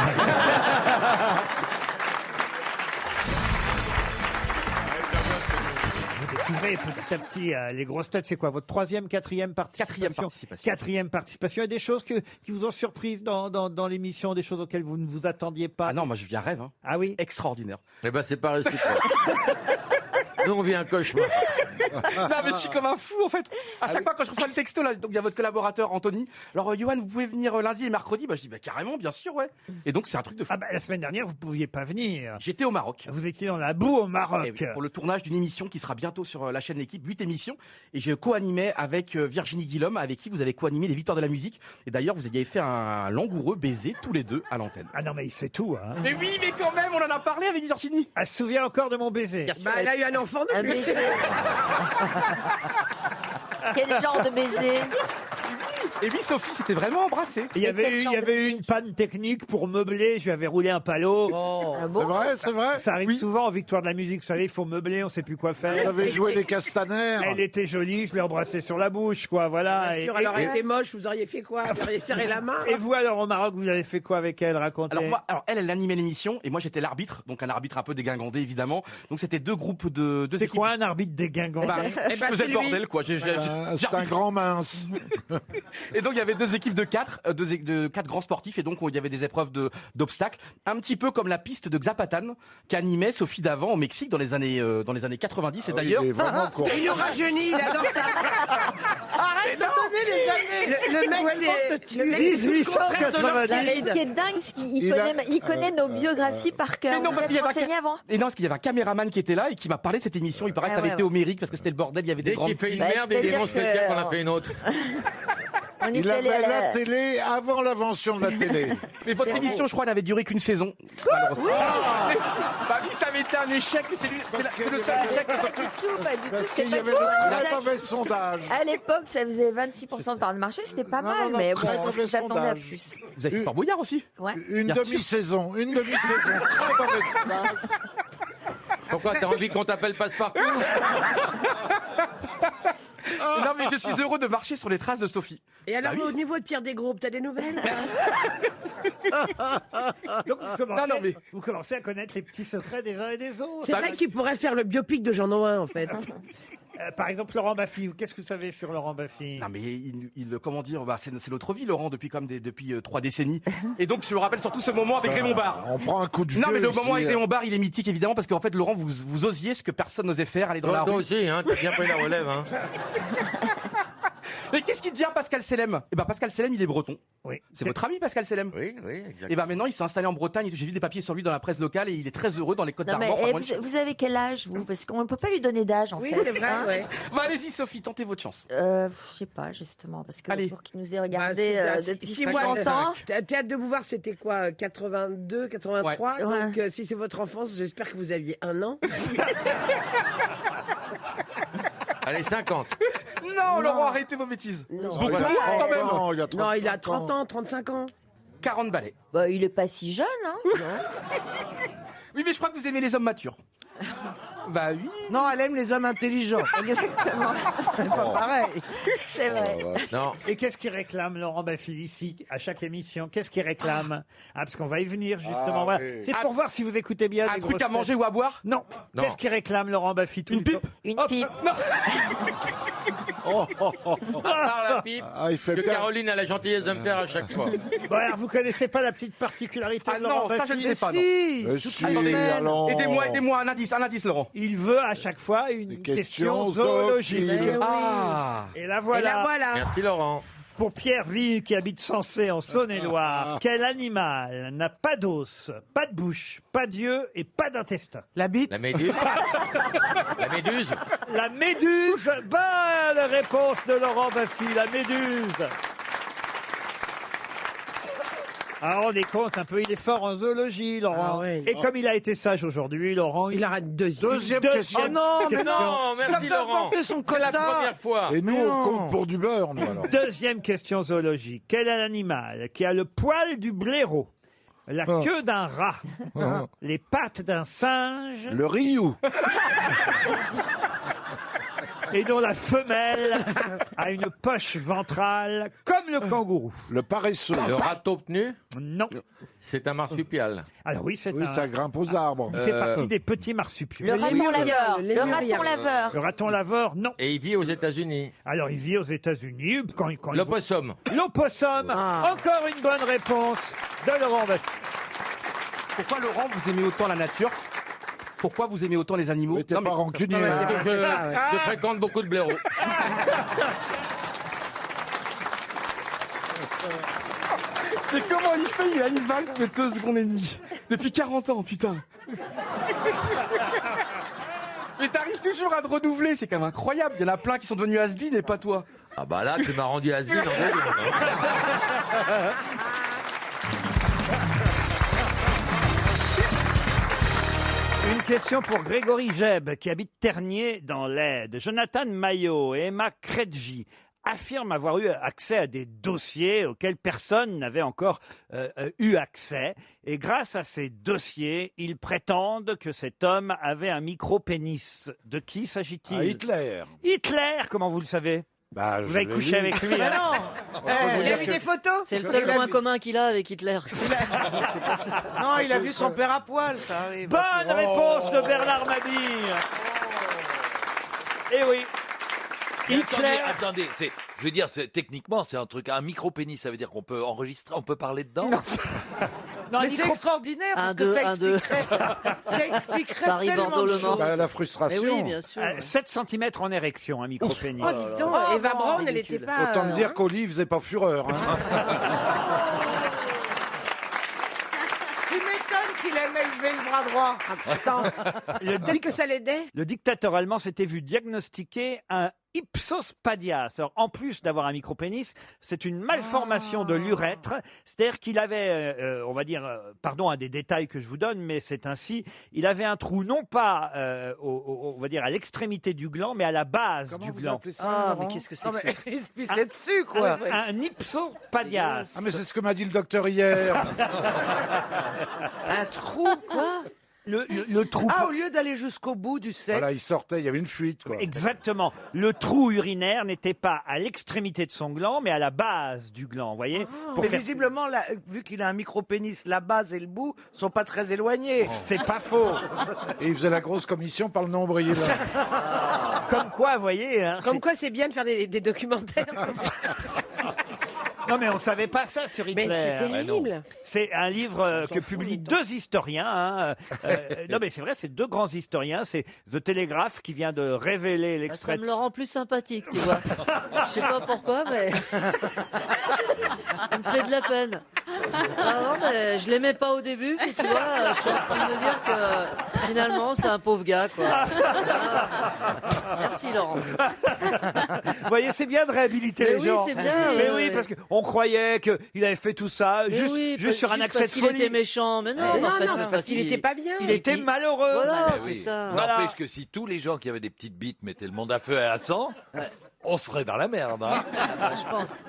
Vous découvrez petit à petit les grosses têtes. C'est quoi votre troisième, quatrième participation? Quatrième participation. Il y a des choses qui vous ont surprise dans l'émission, des choses auxquelles vous ne vous attendiez pas. Ah non, moi je vis un rêve. Hein. Ah oui? Extraordinaire. Eh ben, c'est pas réciproque. Nous, on vit un cauchemar. Non mais je suis comme un fou en fait. À chaque fois quand je reçois le texto là, donc il y a votre collaborateur Anthony. Alors Johan, vous pouvez venir lundi et mercredi? Bah je dis bah carrément, bien sûr, ouais. Et donc c'est un truc de fou. Ah bah la semaine dernière vous pouviez pas venir. J'étais au Maroc. Vous étiez dans la boue au Maroc. Eh oui, pour le tournage d'une émission qui sera bientôt sur la chaîne L'équipe, 8 émissions, et je co-animais avec Virginie Guillaume, avec qui vous avez co-animé les Victoires de la musique. Et d'ailleurs vous aviez fait un langoureux baiser tous les deux à l'antenne. Ah non mais il sait tout. Hein. Mais oui, mais quand même, on en a parlé avec Virginie. Elle se souvient encore de mon baiser. Bah, elle a eu un enfant Un depuis. baiser. Quel genre de baiser? Et oui, Sophie s'était vraiment embrassée. Il y avait eu une panne technique pour meubler. Je lui avais roulé un palot. Oh. Ah bon? C'est vrai. Ça arrive souvent en victoire de la musique. Vous savez, il faut meubler, on sait plus quoi faire. Vous avez joué les Castaners. Elle était jolie, je l'ai embrassée sur la bouche, quoi. Voilà. Bien sûr, elle aurait été moche, vous auriez fait quoi? Vous auriez serré la main? Et vous alors au Maroc, vous avez fait quoi avec elle? Racontez. Alors elle animait l'émission et moi j'étais l'arbitre, donc un arbitre un peu dégingandé évidemment. Donc c'était deux groupes de deux C'est équipes. quoi un arbitre dégingandé? Bah, je faisais c'est le bordel lui. quoi. C'est un grand mince. Et donc il y avait deux équipes de quatre grands sportifs et donc il y avait des épreuves d'obstacles, un petit peu comme la piste de Xapatan qu'animait Sophie Davant au Mexique dans les années 90 et d'ailleurs. Il est vraiment court. Il nous rajeunit, il adore ça. Arrête de donner les années. Le mec, c'est le mec, c'est le contraire de 1890. Ce qui est dingue, c'est qu'il connaît nos biographies par cœur. Mais non, Vous parce êtes qu'il y avait renseigné avant? Et non, parce qu'il y avait un caméraman qui était là et qui m'a parlé de cette émission. Il paraît que ça avait été homérique parce que c'était le bordel. Il y avait des Dès grandes. qu'il fait une Bah, merde, il c'est-à-dire dénonce quelqu'un que- qu'on a fait une autre. On Il était allé avait à la télé avant l'invention de la télé. Mais votre C'est émission, vrai. je crois, n'avait duré qu'une saison. Malheureusement. Bah oui, ça avait été un échec, mais c'est le seul échec de votre truc. Du tout, pas du tout. Parce C'était qu'il y pas avait du tout un la échec. mauvaise sondage. À l'époque, ça faisait 26% de part de marché, c'était pas Non, mal, non, non, mais très bon, mauvais j'attendais à sondage. plus. Vous avez fait Fort Boyard aussi? Ouais. Une Bien sûr. demi-saison. Très mauvaise. Pourquoi t'as envie qu'on t'appelle Passepartout? Non, mais je suis heureux de marcher sur les traces de Sophie. Et alors, Bah oui. au niveau de Pierre Desgroupes, t'as des nouvelles? Donc Non, mais- vous commencez à connaître les petits secrets des uns et des autres. C'est vrai qu'il pourrait faire le biopic de Jean Noin, en fait. Par exemple, Laurent Baffy. Qu'est-ce que vous savez sur Laurent Baffy? Non mais comment dire, bah, c'est notre vie Laurent depuis 3 décennies. Et donc je me rappelle surtout ce moment avec Raymond Barre. On prend un coup de vieux. Non mais le ici. moment avec Raymond Barre il est mythique évidemment parce qu'en fait Laurent vous osiez ce que personne n'osait faire, aller dans la Toi rue. aussi, hein, t'as bien pris la relève. Hein. Mais qu'est-ce qu'il devient Pascal Selem? Eh ben Pascal Selem il est breton. Oui. C'est votre ami Pascal Selem? Oui, exactement. Et ben maintenant il s'est installé en Bretagne, j'ai vu des papiers sur lui dans la presse locale et il est très heureux dans les Côtes Non, mais d'Armor. vous avez quel âge, vous? Parce qu'on ne peut pas lui donner d'âge, en Oui, fait. c'est vrai, hein. ouais. Bah allez-y Sophie, tentez votre chance. Je sais pas, justement, parce que Allez. pour qu'il nous ait regardé depuis 6 mois 50 ans. Théâtre de Beauvoir, c'était quoi? 82, 83? Ouais. Donc, si c'est votre enfance, j'espère que vous aviez 1 an. Allez, 50. Non, Laurent, arrêtez vos bêtises. Non. Beaucoup il a- moins, quand même. Non, il a Non, il a 35 30 ans, 35 ans. 40 balais. Bah, il est pas si jeune, hein. Oui mais je crois que vous aimez les hommes matures. Bah oui. Non, elle aime les hommes intelligents. Exactement. C'est pas pareil. C'est vrai. Non. Et qu'est-ce qu'il réclame, Laurent Baffy, ici, à chaque émission? Qu'est-ce qu'il réclame? Ah, parce qu'on va y venir, justement. Ah, Voilà. oui. C'est pour voir si vous écoutez bien. Un les truc grosses à têtes. manger ou à boire? Non. Non. Qu'est-ce qu'il réclame, Laurent Baffy, tout Une le pipe temps? Une Hop. pipe. Oh, oh, oh, oh. À part la pipe Ah, il fait que bien. Caroline a la gentillesse de me faire à chaque fois. Bon, alors, vous connaissez pas la petite particularité Ah de Laurent non, ça, je Baffy? ne sais pas, non. Si. Si, Attendez, alors. Aidez-moi, un indice, Laurent. Il veut à chaque fois une Des question questions zoologique. zoophiles. Ah. Et la Et voilà. là, voilà. Merci Laurent. Pour Pierre Ville, qui habite Sensé, en Saône-et-Loire, quel animal n'a pas d'os, pas de bouche, pas d'yeux et pas d'intestin? La bite. La méduse. La méduse. La méduse. Bonne réponse de Laurent Baffy, la méduse. Alors, on est compte un peu, il est fort en zoologie, Laurent. Ah ouais. Et comme il a été sage aujourd'hui, Laurent... Il arrête deuxième question. Oh non, mais question. non, merci ça fait Laurent. augmenter son C'est la quota. première fois. Et nous, Mais on non. compte pour du beurre, nous, alors. Deuxième question zoologique. Quel est l'animal qui a le poil du blaireau, la queue d'un rat, les pattes d'un singe Le Ryu. et dont la femelle a une poche ventrale comme le kangourou? Le paresseux. Le râteau tenu, Non. c'est un marsupial. Alors oui, c'est Oui, un... ça grimpe aux arbres. Il fait partie des petits marsupiaux. Le raton laveur. les Le muriels. raton laveur. Le raton laveur, non. Et il vit aux États-Unis. Alors il vit aux États-Unis. Quand il L'opossum. L'opossum. Encore une bonne réponse de Laurent Baffy. Pourquoi, Laurent, vous aimez autant la nature? Pourquoi vous aimez autant les animaux? Mais t'es pas rancunier. hein. Je fréquente beaucoup de blaireaux. Mais comment il fait? Il a une balle de 2 secondes et demie. Depuis 40 ans, putain. Mais t'arrives toujours à te renouveler, c'est quand même incroyable. Il y en a plein qui sont devenus has-been et pas toi. Ah bah là, tu m'as rendu has-been en 2 secondes. Une question pour Grégory Jeb, qui habite Ternier dans l'Aide. Jonathan Maillot et Emma Kredji affirment avoir eu accès à des dossiers auxquels personne n'avait encore eu accès. Et grâce à ces dossiers, ils prétendent que cet homme avait un micro-pénis. De qui s'agit-il? Hitler. Hitler, comment vous le savez? Bah, Vous avez couché avec lui, Mais hein? non. Il a vu des photos. C'est le seul point commun qu'il a avec Hitler. Non, il a vu son père à poil, ça arrive. Bonne réponse de Bernard Mabille. Eh oui. Hitler. Attendez, je veux dire, techniquement, c'est un truc, un micro-pénis, ça veut dire qu'on peut enregistrer, on peut parler dedans. Non, Mais c'est extraordinaire parce que ça expliquerait Paris, tellement Bordeaux, de Le Mans. choses. Bah, la frustration. Mais oui, bien sûr. 7 cm en érection, un micro-pénis. Oh, dis donc, Eva Braun, elle était pas... Autant me dire qu'Olive faisait pas fureur. Hein. Tu m'étonnes qu'il aimait lever le bras droit. Attends, peut-être que ça l'aidait. Le dictateur allemand s'était vu diagnostiquer un ipsospadias. Alors, en plus d'avoir un micro-pénis, c'est une malformation de l'urètre. C'est-à-dire qu'il avait, on va dire, pardon à des détails que je vous donne, mais c'est ainsi, il avait un trou non pas, on va dire, à l'extrémité du gland, mais à la base du gland. Ah, mais qu'est-ce que c'est que ça? Il se pissait dessus, quoi. Un ipsospadias. Ah, mais c'est ce que m'a dit le docteur hier. Un trou, quoi? Le trou. Ah, au lieu d'aller jusqu'au bout du sexe. Voilà, il sortait, il y avait une fuite, quoi. Exactement. Le trou urinaire n'était pas à l'extrémité de son gland, mais à la base du gland, vous voyez. Mais visiblement, vu qu'il a un micro-pénis, la base et le bout sont pas très éloignés. C'est pas faux. Et il faisait la grosse commission par le nombril. Comme quoi, vous voyez. Hein, Comme quoi, c'est bien de faire des documentaires. Non, mais on savait pas ça sur Hitler. Mais c'est terrible. C'est un livre que publient 2 historiens. Hein. Non, mais c'est vrai, c'est 2 grands historiens. C'est The Telegraph qui vient de révéler Ça l'extrait. me le rend plus sympathique, tu vois. Je sais pas pourquoi, mais ça me fait de la peine. Ah non, mais je l'aimais pas au début, puis tu vois. Je suis en train de me dire que finalement, c'est un pauvre gars, quoi. Ah. Merci, Laurent. Vous voyez, c'est bien de réhabiliter Mais les oui, gens. c'est bien, Mais ouais, oui, ouais. parce qu'on croyait qu'il avait fait tout ça Mais juste, oui, juste sur un accès de parce qu'il folie. était méchant. Mais non, Non, en fait, non, c'est parce qu'il était pas bien. Il était malheureux. Voilà, Mais c'est oui. ça. Voilà. N'empêche que si tous les gens qui avaient des petites bites mettaient le monde à feu et à sang, on serait dans la merde. Hein. Je pense.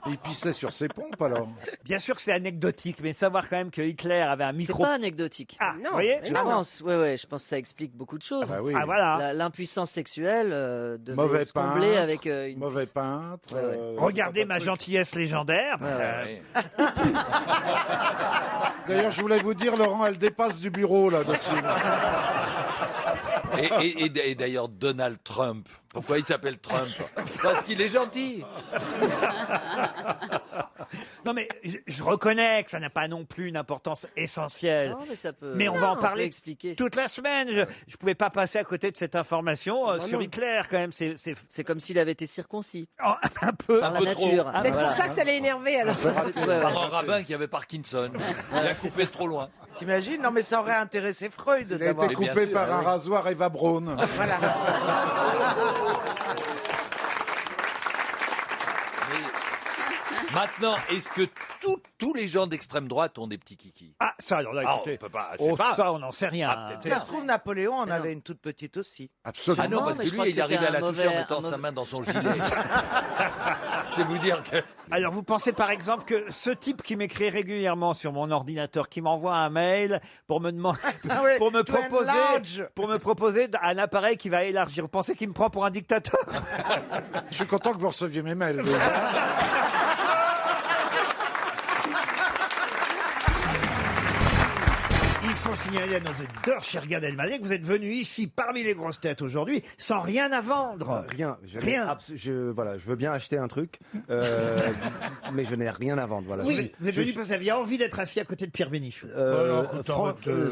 Il pissait sur ses pompes, alors. Bien sûr que c'est anecdotique, mais savoir quand même que Hitler avait un C'est micro. pas anecdotique. Ah, Non, vous voyez mais Je pense, je pense que ça explique beaucoup de choses. Ah bah oui. Ah, voilà. L'impuissance sexuelle devait Mauvais se combler peintre, avec une... Mauvais peintre. Ouais, ouais. Regardez ma gentillesse légendaire. Ouais, ouais. D'ailleurs, je voulais vous dire, Laurent, elle dépasse du bureau, là-dessus. Et d'ailleurs, Donald Trump. Pourquoi il s'appelle Trump? Parce qu'il est gentil. Non, mais je reconnais que ça n'a pas non plus une importance essentielle. Non, mais ça peut. Mais on va en parler expliquer. toute la semaine. Je ne pouvais pas passer à côté de cette information sur Hitler, quand même. C'est comme s'il avait été circoncis. Un peu. Par la peu trop. nature. C'est pour ça que ça l'a énervé alors. Par un rabbin qui avait Parkinson. Il a coupé trop loin. T'imagines? Non, mais ça aurait intéressé Freud Il a d'avoir. été coupé par un rasoir Eva Braun. Voilà. Maintenant, est-ce que tous les gens d'extrême droite ont des petits kikis? Ah, ça, alors là, écoutez. on peut pas. je sais Oh, pas. ça, on n'en sait rien. Ça se trouve, Napoléon en avait une toute petite aussi. Absolument. Ah non, parce mais que je crois lui, que il est arrivé à la c'était un toucher en mauvais- mettant un sa mauvais- main dans son gilet. C'est vous dire que... Alors, vous pensez par exemple que ce type qui m'écrit régulièrement sur mon ordinateur, qui m'envoie un mail pour me demander, oui, pour me to proposer un appareil qui va élargir. Vous pensez qu'il me prend pour un dictateur? Je suis content que vous receviez mes mails. Il faut signaler à nos éditeurs, cher Gad Elmaleh, que vous êtes venu ici parmi les grosses têtes aujourd'hui sans rien à vendre. Rien. Rien. Je veux bien acheter un truc, mais je n'ai rien à vendre. Voilà. Oui, vous êtes venu parce que vous aviez envie d'être assis à côté de Pierre Bénichou.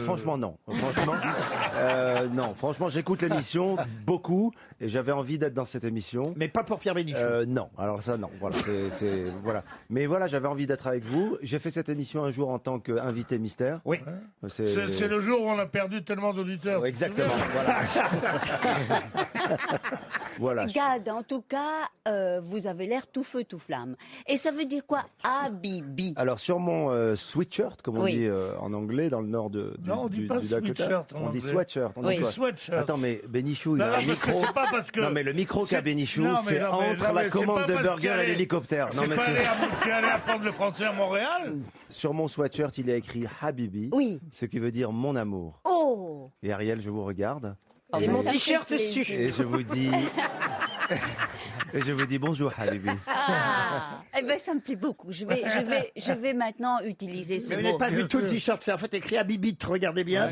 Franchement, non. Non, franchement, j'écoute l'émission beaucoup et j'avais envie d'être dans cette émission. Mais pas pour Pierre Bénichou. Non, alors ça, non. Voilà, voilà. Mais voilà, j'avais envie d'être avec vous. J'ai fait cette émission un jour en tant qu'invité mystère. Oui. C'est le jour où on a perdu tellement d'auditeurs. Exactement. Voilà. Voilà. Gad, en tout cas, vous avez l'air tout feu, tout flamme. Et ça veut dire quoi, Habibi? Alors sur mon sweatshirt, comme on Oui. dit en anglais, dans le nord du Non, on dit pas Dakota. sweatshirt en On dit anglais. sweatshirt. On dit sweatshirt. Attends, mais Bénichou, il Non, a non, un parce que micro. c'est pas parce que- Non, mais le micro qu'a c'est- Bénichou, Non, mais c'est non, mais- entre non, la mais c'est commande pas de parce burger qu'il et allait- l'hélicoptère. Non, C'est mais pas c'est- tu es allé apprendre le français à Montréal? Sur mon sweatshirt, il y a écrit Habibi, Oui. ce qui veut dire mon amour. Oh! Et Ariel, je vous regarde. Et mon t-shirt fait dessus. Et je vous dis. Et je vous dis bonjour, Habibi. Ah! Eh ben, ça me plaît beaucoup. Je vais maintenant utiliser ce Mais vous mot. n'avez pas vu tout le t-shirt, c'est en fait écrit à Bibit, regardez bien.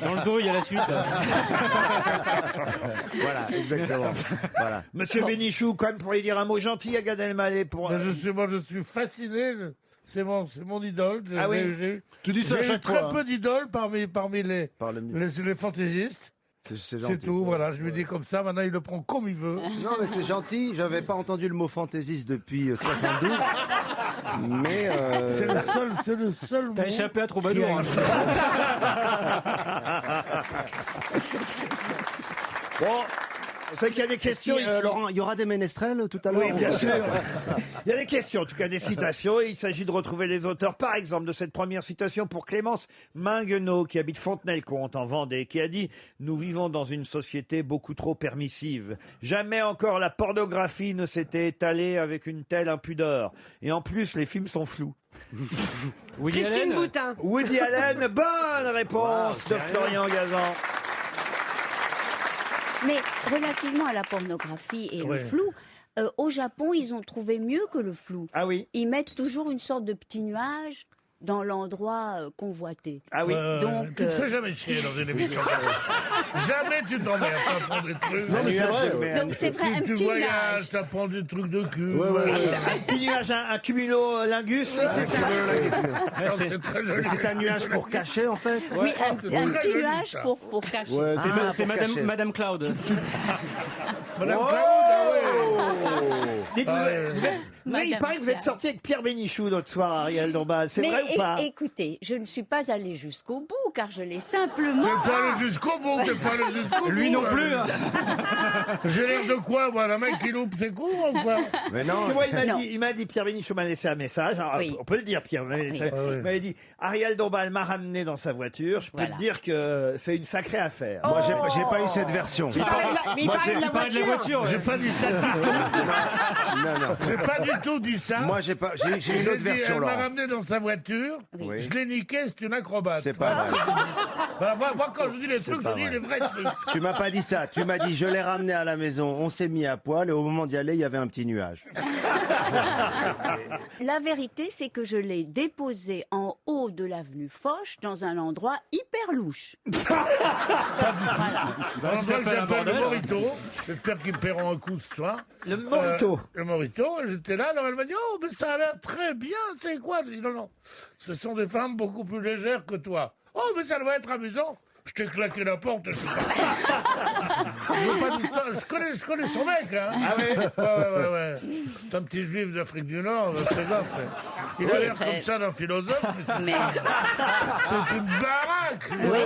Dans le dos, il y a la suite. Voilà, exactement. Voilà. Monsieur Bénichou, quand même, pourriez dire un mot gentil à Gad Elmaleh pour... Mais je suis fasciné. C'est mon idole. Ah oui. Tu dis ça à J'ai eu chaque très fois, peu d'idoles parmi les fantaisistes. C'est C'est tout, voilà. Je lui dis comme ça. Maintenant, il le prend comme il veut. Non, mais c'est gentil. J'avais pas entendu le mot fantaisiste depuis 72. Mais. C'est le seul T'as mot échappé à Troubadour. qui a hein. Bon, c'est qu'il y a des questions ici. Laurent, il y aura des ménestrels tout à l'heure. Oui, bien sûr. Il y a des questions, en tout cas des citations. Et il s'agit de retrouver les auteurs, par exemple, de cette première citation pour Clémence Minguenot, qui habite Fontenay-le-Comte, en Vendée, qui a dit « Nous vivons dans une société beaucoup trop permissive. Jamais encore la pornographie ne s'était étalée avec une telle impudeur. Et en plus, les films sont flous. » Woody Christine Allen. Boutin. Woody Allen, bonne réponse de Florian Gazan. Mais relativement à la pornographie et le flou, au Japon, ils ont trouvé mieux que le flou. Ah oui. Ils mettent toujours une sorte de petit nuage dans l'endroit convoité. Ah oui. Donc, Tu te fais jamais chier dans une émission. Jamais tu t'emmerdes, t'apprends des trucs. Non, mais c'est vrai. donc c'est vrai, un Tu petit voyages, nuage. t'apprends des trucs de cul. Un petit nuage, un cumulo-lingus, c'est ça. C'est très joli. C'est un nuage pour cacher, en fait. Oui, un très petit joli, nuage ça. pour cacher. Ouais, C'est pour cacher. Madame Cloud. Madame Oh Claude, ah ouais. Dites-vous, Ouais. il paraît que vous êtes sorti avec Pierre Bénichou l'autre soir, Ariel Dombal. C'est Mais vrai ou pas? écoutez, je ne suis pas allée jusqu'au bout, car je l'ai simplement... T'es pas allé jusqu'au bout, t'es pas allé jusqu'au bout. Lui non plus. hein. J'ai l'air de quoi, moi, le mec qui loupe ses coups, ou quoi? Mais Parce non. que moi, Non. il m'a dit, Pierre Bénichou m'a laissé un message. Alors, Oui. on peut le dire, Pierre. Il m'avait dit, Ariel Dombal m'a ramené dans sa voiture. Je peux Voilà. te dire que c'est une sacrée affaire. Moi, j'ai pas eu cette version. Il parlait de la voiture. J'ai pas dit ça du tout. Non. J'ai pas du tout dit ça. Moi, j'ai une autre dit, version, elle m'a Laurent. ramené dans sa voiture. Oui. Je l'ai niqué, c'est une acrobate. C'est pas vrai. Bah, moi, quand je dis les trucs, pas je dis vrai. les vrais trucs. Tu m'as pas dit ça. Tu m'as dit, je l'ai ramené à la maison, on s'est mis à poil et au moment d'y aller, il y avait un petit nuage. La vérité, c'est que je l'ai déposé en haut de l'avenue Foch dans un endroit hyper louche. Voilà. Alors, moi, j'appelle le Morito. J'espère qu'ils me paieront un coup ce soir. Le Morito. Le Morito. J'étais là, alors elle m'a dit, oh, mais ça a l'air très bien, c'est quoi? Je dis, non, non, ce sont des femmes beaucoup plus légères que toi. Oh, mais ça doit être amusant. Je t'ai claqué la porte, je suis pas. Je veux pas dire ça. Je connais son mec, hein. Ah oui? Ouais. C'est un petit juif d'Afrique du Nord, c'est grave. Il a l'air comme ça d'un philosophe. Mais- C'est une baraque. Oui.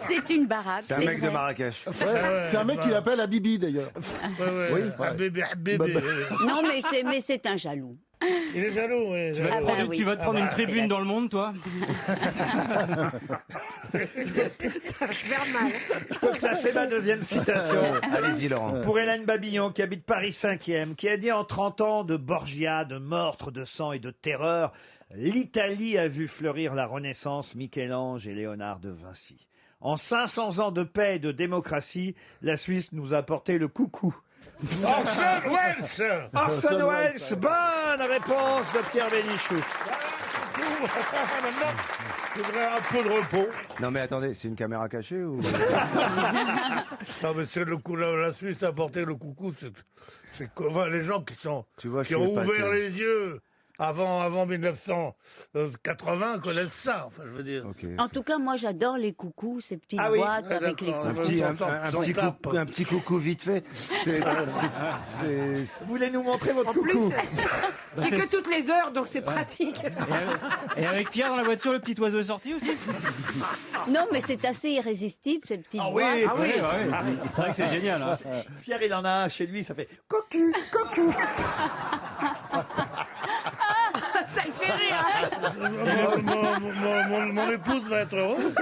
C'est une baraque. C'est un mec de vrai. Marrakech. C'est un mec qui l'appelle Habibi d'ailleurs. Oui. Bébé. Non, mais c'est un jaloux. Il est jaloux, oui. Tu vas te prendre, tu vas te prendre une tribune dans le monde, toi? Je peux placer ma deuxième citation. Allez-y, Laurent. Pour Hélène Babillon, qui habite Paris 5e, qui a dit en 30 ans de Borgia, de meurtre, de sang et de terreur, l'Italie a vu fleurir la Renaissance, Michel-Ange et Léonard de Vinci. En 500 ans de paix et de démocratie, la Suisse nous a apporté le coucou. Orson Welles. Orson Welles, bonne réponse de Pierre Bénichou. Maintenant, je voudrais un peu de repos. Non mais attendez, c'est une caméra cachée ou... Non, mais c'est le coup, la Suisse a porté le coucou. C'est enfin, les gens qui ont ouvert les yeux avant 1980 connaissent ça. Enfin, je veux dire. En tout cas, moi, j'adore les coucous, ces petites Ah oui. boîtes Ah, avec les d'accord. coucous. Un petit coucou vite fait. Vous voulez nous montrer votre En coucou? plus, c'est que toutes les heures, donc c'est pratique. Et avec Pierre dans la voiture, le petit oiseau est sorti aussi? Non, mais c'est assez irrésistible, ces petites Ah oui, boîtes. ah oui. C'est vrai que c'est génial. Hein. Pierre, il en a un chez lui, ça fait cocu, cocu. Ça le fait rire. Mon épouse va être heureuse.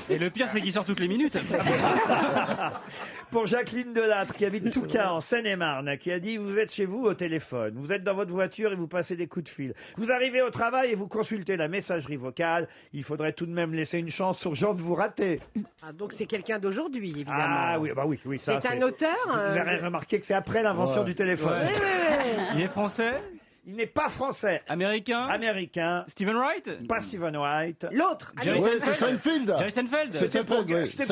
Et le pire, c'est qu'il sort toutes les minutes. Pour Jacqueline Delattre, qui habite Touquin, en Seine-et-Marne, qui a dit, vous êtes chez vous au téléphone, vous êtes dans votre voiture et vous passez des coups de fil. Vous arrivez au travail et vous consultez la messagerie vocale. Il faudrait tout de même laisser une chance aux gens de vous rater. Ah, donc c'est quelqu'un d'aujourd'hui, évidemment. Ah oui, bah oui, ça. C'est un auteur. Vous avez remarqué que c'est après l'invention du téléphone. Ouais. Oui. Il est français? Il n'est pas français. Américain? Américain. Stephen Wright? Pas Stephen Wright. L'autre. Jerry Ouais, Seinfeld? c'est Seinfeld. Jerry Seinfeld? C'était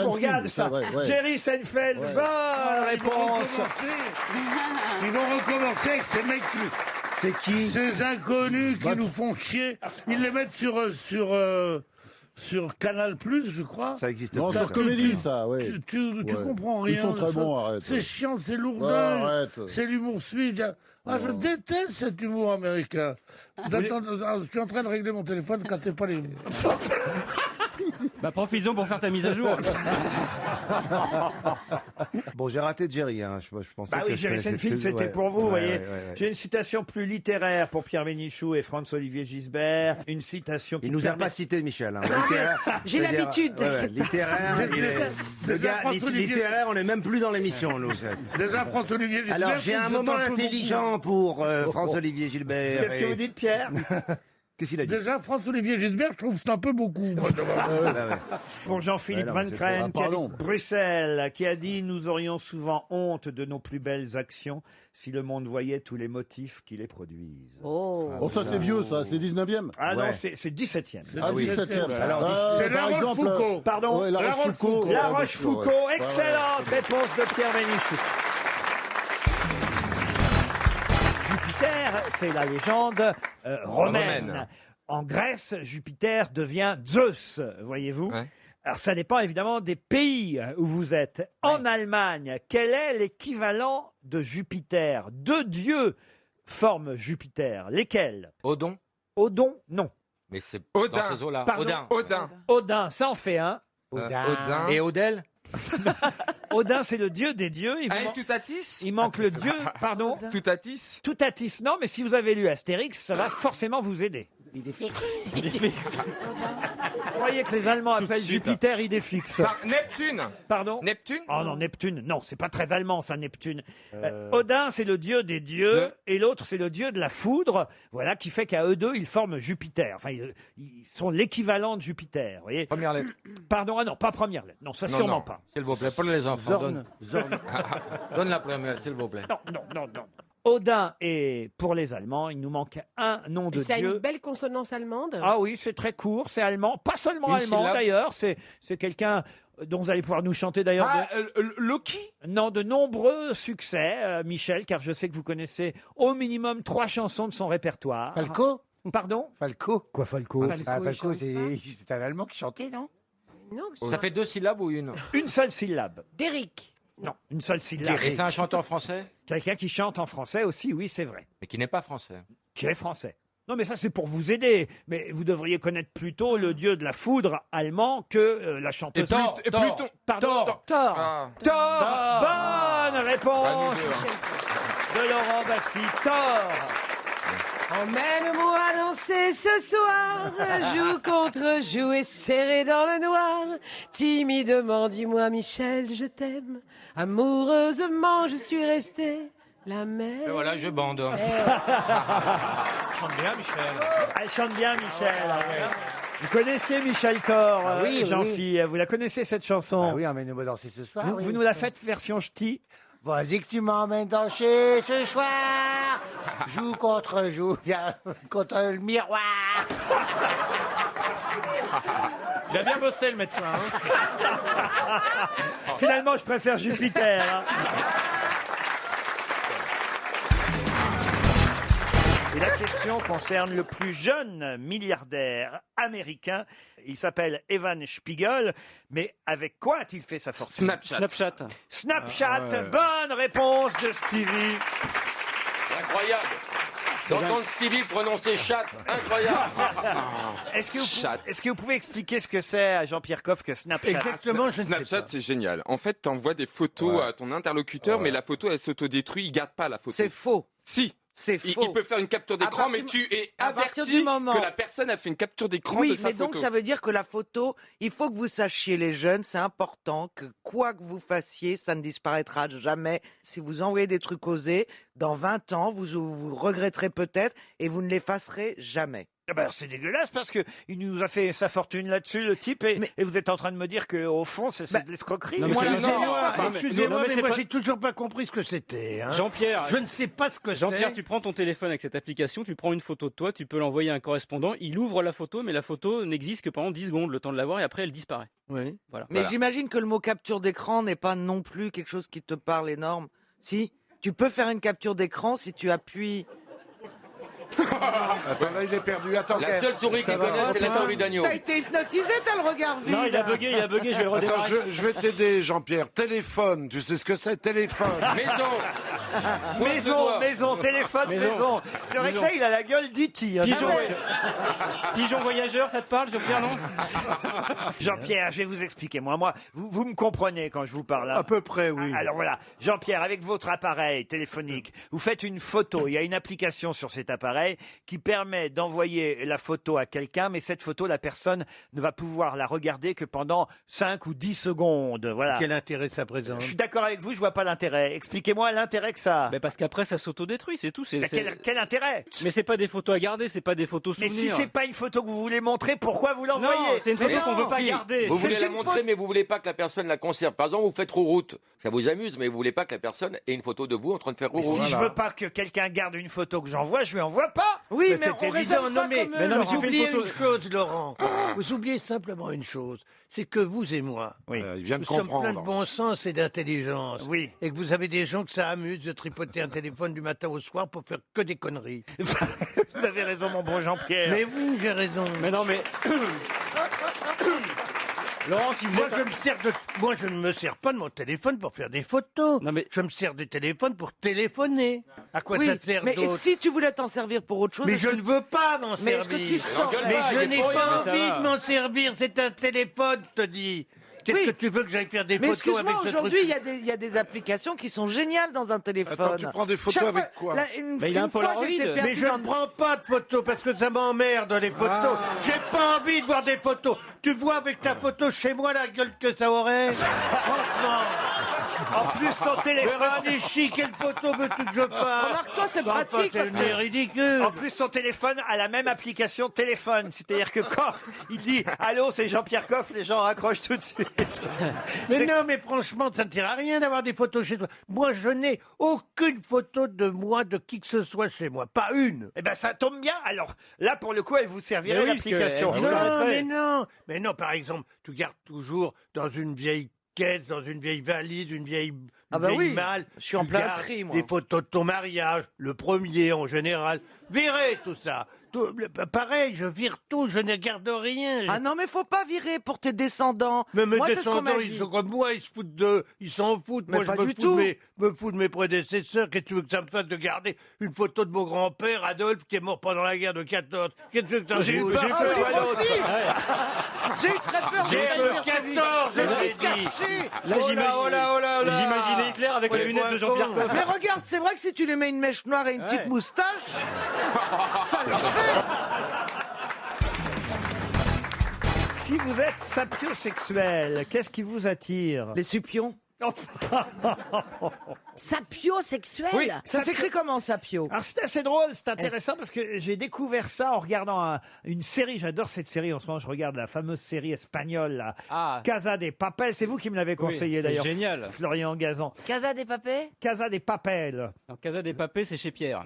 pour Gad, ça. Jerry Seinfeld, bonne réponse. Ils vont recommencer avec ces mecs. C'est qui? Ces inconnus qui nous font chier. Ils les mettent sur Canal+, je crois. Ça existe Non, pas. sur Comédie, ça, oui. Tu comprends rien. Ils sont de très ça. bons, arrête. C'est chiant, c'est lourdin. Ouais, arrête. C'est l'humour suisse. Ah, je déteste cet humour américain. Attends, je suis en train de régler mon téléphone quand t'es pas les... Bah, profites-en pour faire ta mise à jour. Bon, j'ai raté Jerry. Hein. Je pensais Bah que oui, je Jerry connaissais Seinfeld, tous. c'était Ouais. pour vous, vous Ouais, voyez. ouais. J'ai une citation plus littéraire pour Pierre Bénichou et Franz-Olivier Gisbert. Une citation qui Il nous a permet- pas cité, Michel. Hein. Littéraire, J'ai c'est-à-dire- l'habitude. Littéraire, le gars, littéraire, on n'est même plus dans l'émission, nous. Déjà, François-Olivier Gisbert... Alors, j'ai un vous êtes moment peu intelligent pour François-Olivier Gilbert. Qu'est-ce que vous dites, Pierre? Qu'est-ce qu'il a dit? Déjà, François-Olivier Gisbert, je trouve que c'est un peu beaucoup. moi, Pour Jean-Philippe Ouais, non, Van mais c'est Creen, trop- qui habite pardon. Bruxelles, qui a dit « Nous aurions souvent honte de nos plus belles actions si le monde voyait tous les motifs qui les produisent. » Oh. Oh, ça c'est vieux, ça, c'est 19e. Ah non, Ouais. c'est 17e. Ah, 17e. Alors, c'est La par exemple, Rochefoucauld. Pardon, ouais, La Rochefoucauld. La Ouais, Rochefoucauld. ouais. Excellente réponse de Pierre Bénichou. Jupiter, c'est la légende romaine. Romaine. En Grèce, Jupiter devient Zeus, voyez-vous. Ouais. Alors ça dépend évidemment des pays où vous êtes. En Allemagne, quel est l'équivalent de Jupiter? Deux dieux forment Jupiter. Lesquels? Odon? Odon, non. Mais c'est Odin. dans ces eaux-là. Pardon Odin. Odin. Odin, ça en fait un. Odin. Et Odell? Odin, c'est le dieu des dieux. Il, vous Ah, man- Tutatis? il manque le dieu, pardon. Tutatis? Toutatis, non, mais si vous avez lu Astérix, ça va forcément vous aider. Idéfix. Vous croyez que les Allemands appellent Jupiter Idéfix? Neptune. Pardon? Neptune? Oh non, Neptune, non, c'est pas très allemand ça, Neptune. Odin, c'est le dieu des dieux, et l'autre, c'est le dieu de la foudre, voilà, qui fait qu'à eux deux, ils forment Jupiter. Enfin, ils sont l'équivalent de Jupiter, vous voyez. Première lettre. Pardon, ah non, pas première lettre, non, ça sûrement pas. S'il vous plaît, pour les enfants. Zorn. Donne la première, s'il vous plaît. Non. Odin est, pour les Allemands, il nous manque un nom de Et ça a dieu. une belle consonance allemande. Ah oui, c'est très court, c'est allemand. Pas seulement Une allemand syllabe. d'ailleurs, c'est quelqu'un dont vous allez pouvoir nous chanter d'ailleurs. Loki? Non, de nombreux succès, Michel, car je sais que vous connaissez au minimum 3 chansons de son répertoire. Falco? Pardon? Falco? Quoi, Falco? Falco, c'est un Allemand qui chantait, non? Non, Ça fait 2 syllabes ou une? Une seule syllabe. Derrick. Non, une seule syllabe. Et c'est un chanteur français? Quelqu'un qui chante en français aussi, oui, c'est vrai. Mais qui n'est pas français. Qui est français. Non, mais ça, c'est pour vous aider. Mais vous devriez connaître plutôt le dieu de la foudre allemand que la chanteuse. Thor, Et Pluton. Pardon. Thor. Ah. Thor. Bonne réponse de Laurent Baffy. Thor. Emmène-moi danser ce soir, joue contre joue et serré dans le noir. Timidement, dis-moi Michel, je t'aime. Amoureusement, je suis restée la même. Et voilà, je bande. Chante bien, Michel. Elle chante bien, Michel. Vous connaissez Michel Thor, oui, Jean-Philippe. Vous la connaissez, cette chanson? Ah oui, emmène-moi danser ce soir. Vous nous la faites version ch'ti? Vas-y que tu m'emmènes danser ce soir. Joue contre joue, bien contre le miroir. Il a bien bossé le médecin. Finalement, je préfère Jupiter. hein. Et la question concerne le plus jeune milliardaire américain. Il s'appelle Evan Spiegel. Mais avec quoi a-t-il fait sa fortune? Snapchat. Snapchat. Bonne réponse de Stevie. Incroyable. D'entendre Stevie prononcer chat, incroyable. Est-ce que vous pouvez expliquer ce que c'est à Jean-Pierre Coff que Snapchat? Exactement, je ne sais Snapchat, pas. c'est génial. En fait, t'envoies des photos à ton interlocuteur, mais la photo, elle s'autodétruit, il garde pas la photo. C'est faux. Si. C'est faux. Il peut faire une capture d'écran, mais tu es averti que la personne a fait une capture d'écran de sa mais photo. donc ça veut dire que la photo, il faut que vous sachiez, les jeunes, c'est important que quoi que vous fassiez, ça ne disparaîtra jamais. Si vous envoyez des trucs osés, dans 20 ans, vous regretterez peut-être et vous ne l'effacerez jamais. Eh ben, c'est dégueulasse parce que il nous a fait sa fortune là-dessus, le type, et vous êtes en train de me dire qu'au fond, c'est de l'escroquerie. Non, mais Moi, c'est- Excusez-moi, mais c'est moi pas- j'ai toujours pas compris ce que c'était. hein. Jean-Pierre. Je ne sais pas ce que c'est. Jean-Pierre, tu prends ton téléphone avec cette application, tu prends une photo de toi, tu peux l'envoyer à un correspondant, il ouvre la photo, mais la photo n'existe que pendant 10 secondes, le temps de la voir, et après elle disparaît. Oui. Voilà. Mais j'imagine que le mot capture d'écran n'est pas non plus quelque chose qui te parle énorme. Si, tu peux faire une capture d'écran si tu appuies. Attends, là, il est perdu. Attends, La seule souris qu'il connaît, c'est la souris d'agneau. T'as été hypnotisé, t'as le regard vide. Non, il a bugué, je vais le Attends, redémarrer. je vais t'aider, Jean-Pierre. Téléphone, tu sais ce que c'est, téléphone. Maison, téléphone, maison. C'est vrai que là, il a la gueule d'E.T. hein. Pigeon voyageur, ça te parle, Jean-Pierre, non? Jean-Pierre, je vais vous expliquer. Moi, vous me comprenez quand je vous parle. hein. À peu près, oui. Alors voilà, Jean-Pierre, avec votre appareil téléphonique, vous faites une photo. Il y a une application sur cet appareil qui permet d'envoyer la photo à quelqu'un, mais cette photo, la personne ne va pouvoir la regarder que pendant 5 ou 10 secondes. Voilà. Quel intérêt ça présente? Je suis d'accord avec vous, je vois pas l'intérêt. Expliquez-moi l'intérêt que ça a. Mais parce qu'après ça s'autodétruit, c'est tout. Mais quel intérêt? Mais c'est pas des photos à garder, c'est pas des photos Mais souvenirs. si c'est pas une photo que vous voulez montrer, pourquoi vous l'envoyez? Non, c'est une photo qu'on veut pas Si, garder. vous voulez C'est la une montrer, mais vous voulez pas que la personne la conserve. Par exemple, vous faites route. Ça vous amuse, mais vous voulez pas que la personne ait une photo de vous en train de faire Mais route. si je veux pas que quelqu'un garde une photo que j'envoie, je lui envoie pas. Oui, mais c'est on raisonne évident. pas Non, mais, comme eux, mais non, mais Laurent. vous oubliez Une photo- une chose, Laurent. Vous oubliez simplement une chose. C'est que vous et moi, Il vient de nous sommes plein de comprendre. bon sens et d'intelligence. Oui. Et que vous avez des gens que ça amuse de tripoter un téléphone du matin au soir pour faire que des conneries. Vous avez raison, mon bon Jean-Pierre. Mais oui, j'ai raison. Mais non, mais. Laurent, si Moi, je ne me sers pas de mon téléphone pour faire des photos. Non, mais- Je me sers du téléphone pour téléphoner. À quoi Oui, ça sert mais d'autre? si tu voulais t'en servir pour autre chose, Mais est-ce je que ne veux pas m'en Mais servir. est-ce que tu sens Mais pas, je il est n'ai pour rien, pas ça envie va. de m'en servir. C'est un téléphone, je te dis. Qu'est-ce que tu veux que j'aille faire des Mais photos avec excuse-moi, ce aujourd'hui, truc il y a des applications qui sont géniales dans un téléphone. Attends, tu prends des photos Chaque avec fois- quoi une il a un fois, Polaroid. j'étais perdu Mais je dans- ne prends pas de photos parce que ça m'emmerde les photos. J'ai pas envie de voir des photos. Tu vois avec ta photo chez moi la gueule que ça aurait. Franchement. En plus, son téléphone. Véronique, quelle photo veux-tu que je fasse? Remarque-toi, c'est Bah, pratique, parce C'est que- ridicule. En plus, son téléphone a la même application téléphone. C'est-à-dire que quand il dit « Allô, c'est Jean-Pierre Coff », les gens raccrochent tout de suite. Mais non, mais franchement, ça ne sert à rien d'avoir des photos chez toi. Moi, je n'ai aucune photo de moi, de qui que ce soit chez moi. Pas une. Eh ben, ça tombe bien. Alors, là, pour le coup, elle vous servirait Mais oui, parce que l'application. elle Non, disparaîtrait. mais non. Mais non, par exemple, tu gardes toujours dans une vieille caisse, dans une vieille valise, une vieille, Ah bah vieille oui, malle. je suis en Tu plein gardes tri, moi. Des photos de ton mariage, le premier en général. Virez tout ça. Pareil, je vire tout, je ne garde rien. Ah non, mais faut pas virer pour tes descendants. Mais mes Moi, c'est ce qu'on descendants, m'a ils dit. sont comme moi, ils se foutent d'eux, ils s'en foutent. Mais Moi, pas je me du fous, tout. me fous de mes prédécesseurs. Qu'est-ce que tu veux que ça me fasse de garder une photo de mon grand-père, Adolphe, qui est mort pendant la guerre de 14? Qu'est-ce que tu veux que ça me J'ai eu foute? peur que ce soit l'autre. J'ai eu très peur. J'ai de eu dire 14, je celui. l'ai Il se dit. cachait. Là, Oh là, oh là, oh là là. j'imaginais Hitler avec les lunettes de Jean-Pierre Coff. Mais regarde, c'est vrai que si tu lui mets une mèche noire et une petite moustache, ça le fait. Si vous êtes sapiosexuel, qu'est-ce qui vous attire? Les supions. Sapiosexuel. Oui. Ça s'écrit comment, sapio? Alors c'est assez drôle, c'est intéressant parce que j'ai découvert ça en regardant une série. J'adore cette série en ce moment. Je regarde la fameuse série espagnole, là, Ah. Casa de Papel. C'est vous qui me l'avez conseillé c'est d'ailleurs. génial. Florian Gazan. Casa des papés. Casa de Papel. En Casa des Papés, c'est chez Pierre.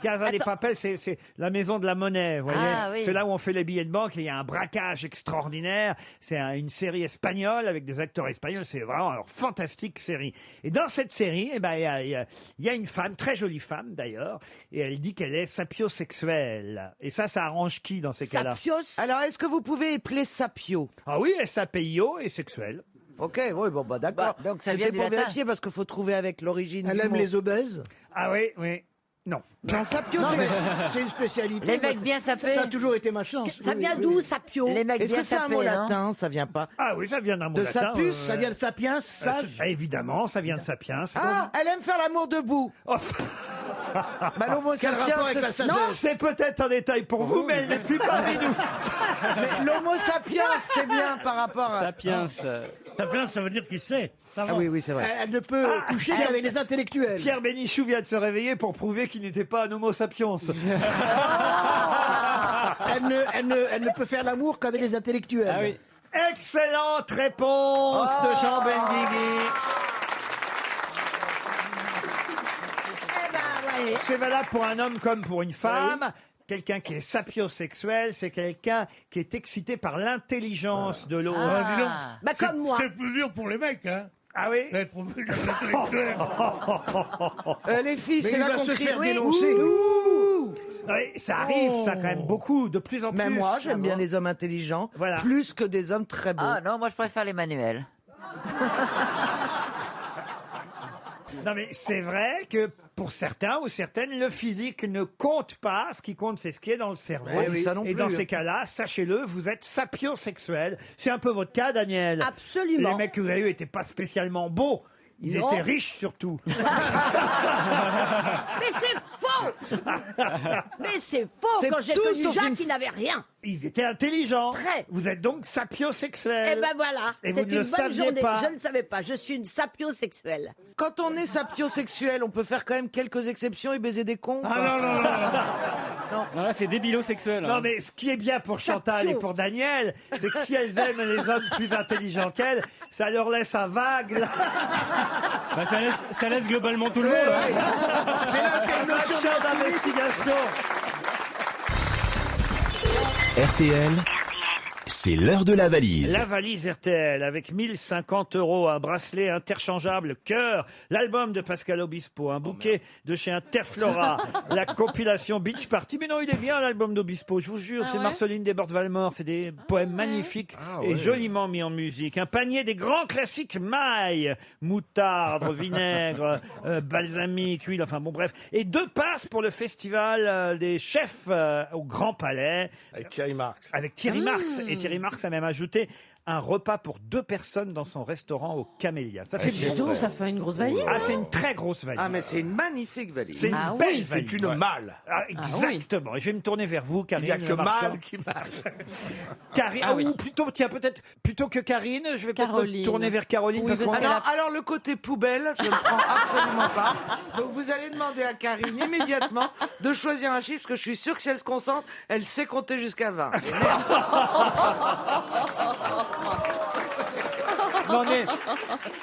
Casa de Papel, c'est la maison de la monnaie, vous voyez. Ah, oui. C'est là où on fait les billets de banque et il y a un braquage extraordinaire. C'est une série espagnole avec des acteurs espagnols. C'est vraiment une fantastique série. Et dans cette série, eh ben, il y a une femme, très jolie femme d'ailleurs, et elle dit qu'elle est sapiosexuelle. Et ça arrange qui dans ces cas-là? Sapios. Alors, est-ce que vous pouvez épeler sapio? Ah oui, S-A-P-I-O et sexuelle. Ok, oui, bon, bah d'accord. Bah, donc ça C'était vient du pour latin. vérifier parce qu'il faut trouver avec l'origine. Elle du aime mot. les obèses? Ah oui, oui. Non. Non, sapio, Non, mais c'est... c'est une spécialité. Les Moi, mecs bien sapés. Ça a toujours été ma chance. Ça vient d'où, sapio? Les mecs Est-ce bien que c'est un sapés, mot non latin? Ça vient pas. Ah oui, ça vient d'un mot De latin. sapus, Ça vient de sapiens, sage. Évidemment, ça vient de sapiens. Ah, elle aime faire l'amour debout. Oh. Bah, l'homo Quel sapiens, rapport avec la c'est... sagesse? Non, C'est peut-être un détail pour vous, mais elle n'est plus parmi nous. mais l'homo sapiens, c'est bien par rapport à... Sapiens. Sapiens, ça veut dire qu'il sait. Ça va. Ah oui, oui, c'est vrai. Elle ne peut coucher qu'avec les intellectuels. Pierre Bénichou vient de se réveiller pour prouver qu'il n'était pas un homo sapiens. Elle ne peut faire l'amour qu'avec les intellectuels. Ah oui. Excellente réponse de Jean Benguigui. C'est valable pour un homme comme pour une femme. Quelqu'un qui est sapiosexuel, c'est quelqu'un qui est excité par l'intelligence de l'autre. Ah, dis donc. Bah, comme moi. C'est plus dur pour les mecs, hein. Ah oui. D'être profil intellectuel. Les filles, Mais c'est il là va qu'on se crie. faire Oui. dénoncer. Ouh. Oui, ça arrive, ça quand même beaucoup, de plus en plus. Mais moi, j'aime bien les hommes intelligents, Voilà. plus que des hommes très beaux. Ah non, moi je préfère les manuels. Non mais c'est vrai que pour certains ou certaines, le physique ne compte pas. Ce qui compte, c'est ce qui est dans le cerveau. Eh oui, ça non Et plus, dans hein. ces cas-là, sachez-le, vous êtes sapiosexuel. C'est un peu votre cas, Daniel. Absolument. Les mecs que vous avez eus n'étaient pas spécialement beaux. Ils Non. étaient riches surtout. Mais c'est faux. Mais c'est faux. C'est Quand j'ai tout connu sauf Jacques, une- il n'avait rien. Ils étaient intelligents. Très. Vous êtes donc sapiosexuel. Eh ben voilà. Et vous C'est ne une le bonne saviez journée. pas. Je ne savais pas. Je suis une sapiosexuelle. Quand on est sapiosexuel, on peut faire quand même quelques exceptions et baiser des cons. Ah non, non, non. Non, là, c'est débilosexuel. Non, mais ce qui est bien pour Chantal et pour Daniel, c'est que si elles aiment les hommes plus intelligents qu'elles, ça leur laisse un vague. là. Bah, ça laisse globalement tout le monde. hein. C'est là qu'il y a une Un notion champ d'investigation. RTL, c'est l'heure de la valise. La valise RTL avec 1050 €, un bracelet interchangeable cœur, l'album de Pascal Obispo, un bouquet de chez Interflora, la compilation Beach Party. Mais non, il est bien l'album d'Obispo, je vous jure, c'est Marceline Desbordes-Valmore, c'est des poèmes magnifiques et joliment mis en musique. Un panier des grands classiques maille, moutarde, vinaigre, balsamique, huile, enfin bon bref. Et 2 passes pour le festival des chefs au Grand Palais. Avec Thierry Marx. Avec Thierry Marx. Et Thierry Marx a même ajouté un repas pour 2 personnes dans son restaurant au Camélia. Ça fait Dis donc, ça fait une grosse valise. Ah, c'est une très grosse valise. Ah, mais c'est une magnifique valise. C'est une Ah belle oui. valise. C'est une malle. Ah, exactement. Et je vais me tourner vers vous, Karine. Il n'y a que Le Marchand. mal qui marche. Karine, Ah oui. ou plutôt, tiens, peut-être, plutôt que Karine, je vais peut-être me Caroline. tourner vers Caroline. Oui, parce parce qu'on- qu'elle a- Alors, le côté poubelle, je ne prends absolument pas. Donc, vous allez demander à Karine immédiatement de choisir un chiffre, parce que je suis sûr que si elle se concentre, elle sait compter jusqu'à 20. Non, mais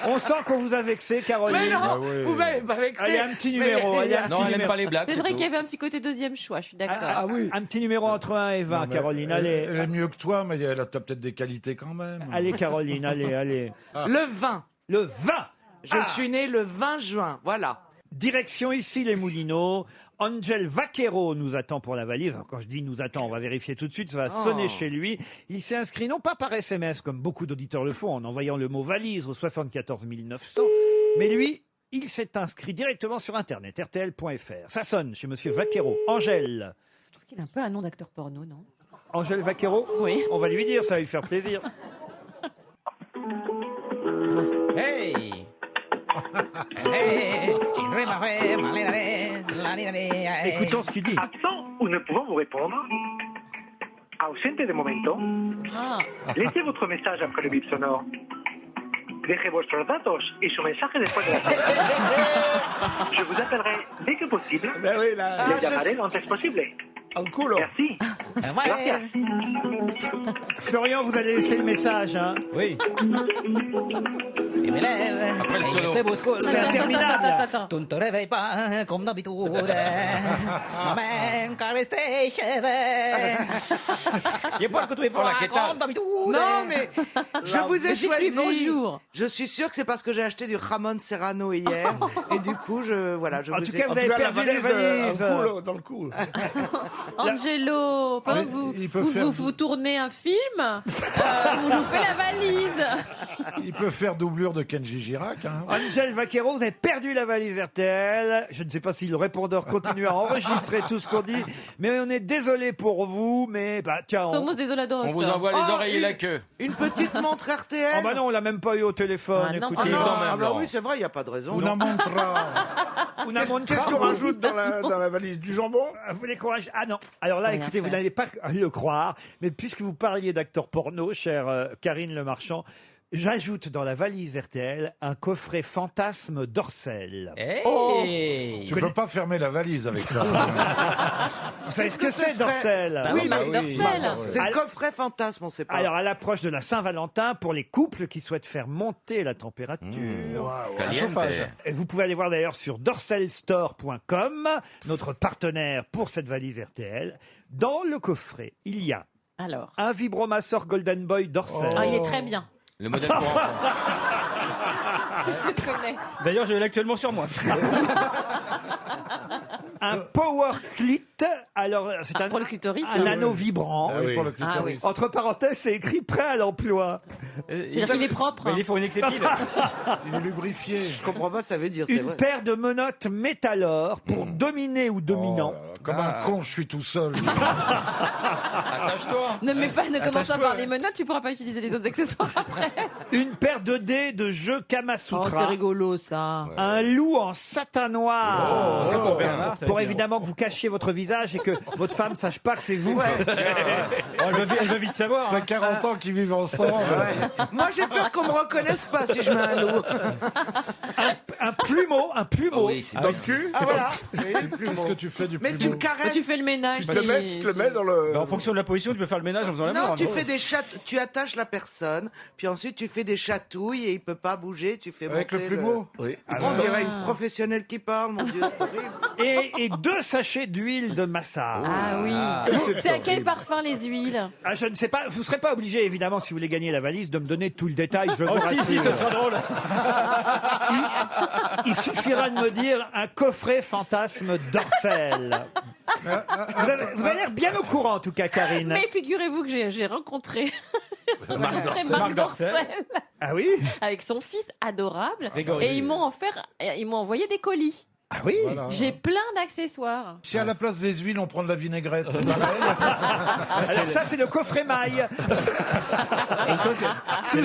on sent qu'on vous a vexé, Caroline. Mais non, Ah oui. vous m'avez pas vexé. Allez, un petit numéro. Mais- allez, un Non, petit elle aime numéro. pas les blagues. C'est vrai tout. qu'il y avait un petit côté deuxième choix, je suis d'accord. Ah oui. Un petit numéro entre 1 et 20, Non, mais Caroline. Elle Allez. est mieux que toi, mais elle a peut-être des qualités quand même. Allez, Caroline, allez. Le 20. Le 20. Je suis né le 20 juin, voilà. Direction ici les Moulineaux. Angel Vaquero nous attend pour la valise. Alors, quand je dis nous attend, on va vérifier tout de suite. Ça va sonner chez lui. Il s'est inscrit non pas par SMS comme beaucoup d'auditeurs le font en envoyant le mot valise au 74 900, mais lui, il s'est inscrit directement sur Internet, rtl.fr. Ça sonne chez Monsieur Vaquero. Angel. Je trouve qu'il a un peu un nom d'acteur porno, non? Angel Vaquero. Oui. On va lui dire, ça va lui faire plaisir. Hey! Écoutons ce qu'il dit. Absent ou ne pouvant vous répondre. Ausente de momento. Laissez votre message après le bip sonore. Dejez vuestros datos y su mensaje después de la sonora. Je vous appellerai dès que possible. Ben oui, là. Les llamaré lo antes posible. Un culo. Merci. Gracias. Florian, vous allez laisser le message, hein? Oui. Après le solo. C'est interminable. Attends. Tu ne te réveilles pas comme d'habitude. Maman, caresse tes cheveux. Et pour que tu es fort, Hola, ¿qué tal? Non, mais je vous ai Mais dites-lui choisi. bonjour. Je suis sûre que c'est parce que j'ai acheté du Ramon Serrano hier. Et du coup, je En tout ai- cas, vous avez perdu la valise. Un culo dans le cou. Angelo, pendant Ah, que vous, il peut vous, faire vous tournez un film, vous loupez la valise. Il peut faire doublure de Kenji Girac. Hein. Angel Vaquero, vous avez perdu la valise RTL. Je ne sais pas si le répondeur continue à enregistrer tout ce qu'on dit, mais on est désolé pour vous. Mais bah tiens, Somos desolados. On vous envoie les oreilles et la queue. Une petite montre RTL. Oh bah non, on l'a même pas eu au téléphone. Ah non, écoutez. Ah, non, quand même, ah bah Laurent. oui, c'est vrai, il n'y a pas de raison. Una montra. Una montra. Qu'est-ce qu'on rajoute dans la valise? Du jambon? Vous voulez qu'on rach- Ah non. Alors là, Rien écoutez, vous faire. n'allez pas le croire, mais puisque vous parliez d'acteur porno, chère Karine Le Marchand, j'ajoute dans la valise RTL un coffret fantasme d'Orcel. Tu peux pas fermer la valise avec ça. Vous savez ce que c'est d'Orcel? Bah oui, Marc Dorcel. C'est le coffret fantasme, on sait pas. Alors, à l'approche de la Saint-Valentin, pour les couples qui souhaitent faire monter la température, Caliente. et vous pouvez aller voir d'ailleurs sur dorselstore.com, notre partenaire pour cette valise RTL. Dans le coffret, il y a Alors. un vibromasseur Golden Boy Dorcel. Ah, il est très bien. Le modèle pour enfants. Je le connais. D'ailleurs, je l'ai actuellement sur moi. Un Power Clit. Alors, c'est un, Pour le clitoris. un anneau vibrant. Ah oui, pour le Ah clitoris. Entre parenthèses, c'est écrit prêt à l'emploi. C'est-à-dire qu'il est propre. Mais il est pour une exceptive. Il est lubrifié. Je comprends pas, ça veut dire, c'est Une vrai. paire de menottes métallor pour dominer ou dominant. Oh là là, comme un con, je suis tout seul. Attache-toi. Ne commence pas par les menottes, tu pourras pas utiliser les autres accessoires après. Une paire de dés de jeu Oh, Kamasutra. c'est rigolo ça. Un loup en satin noir. C'est pour Bernard, ça va Pour être bien. évidemment que vous cachiez votre visage et que votre femme sache pas que c'est vous. Oh, elle va vite savoir. Ça hein. fait 40 ans qu'ils vivent ensemble. Moi, j'ai peur qu'on me reconnaisse pas si je mets un loup. Un plumeau Oh oui, c'est dans le bien. cul. Ah voilà. Qu'est-ce que tu fais du Mais plumeau? tu le caresses. Tu fais le ménage. Tu te le mets dans le... Bah, en fonction de la position, tu peux faire le ménage en faisant l'amour. Non, hein. tu fais des tu attaches la personne, puis ensuite tu fais des chatouilles et il peut pas bouger, tu fais Avec monter le plumeau? Oui. On dirait une professionnelle qui parle, mon Dieu, c'est horrible. Et 2 sachets d'huile de massage. Ah oui. C'est à quel parfum les huiles? Ah, je ne sais pas, vous ne serez pas obligé, évidemment, si vous voulez gagner la valise, de me donner tout le détail. Je Oh vous si, rassure. ce sera drôle. Il suffira de me dire un coffret fantasme d'Orcel. Vous avez l'air bien au courant, en tout cas, Karine. Mais figurez-vous que j'ai rencontré Marc Dorcel. Marc Dorcel Ah oui? avec son fils adorable Grégory. et ils m'ont envoyé des colis. Ah oui. J'ai plein d'accessoires. Si à la place des huiles, on prend de la vinaigrette, c'est Alors ça, c'est le coffret maille. C'est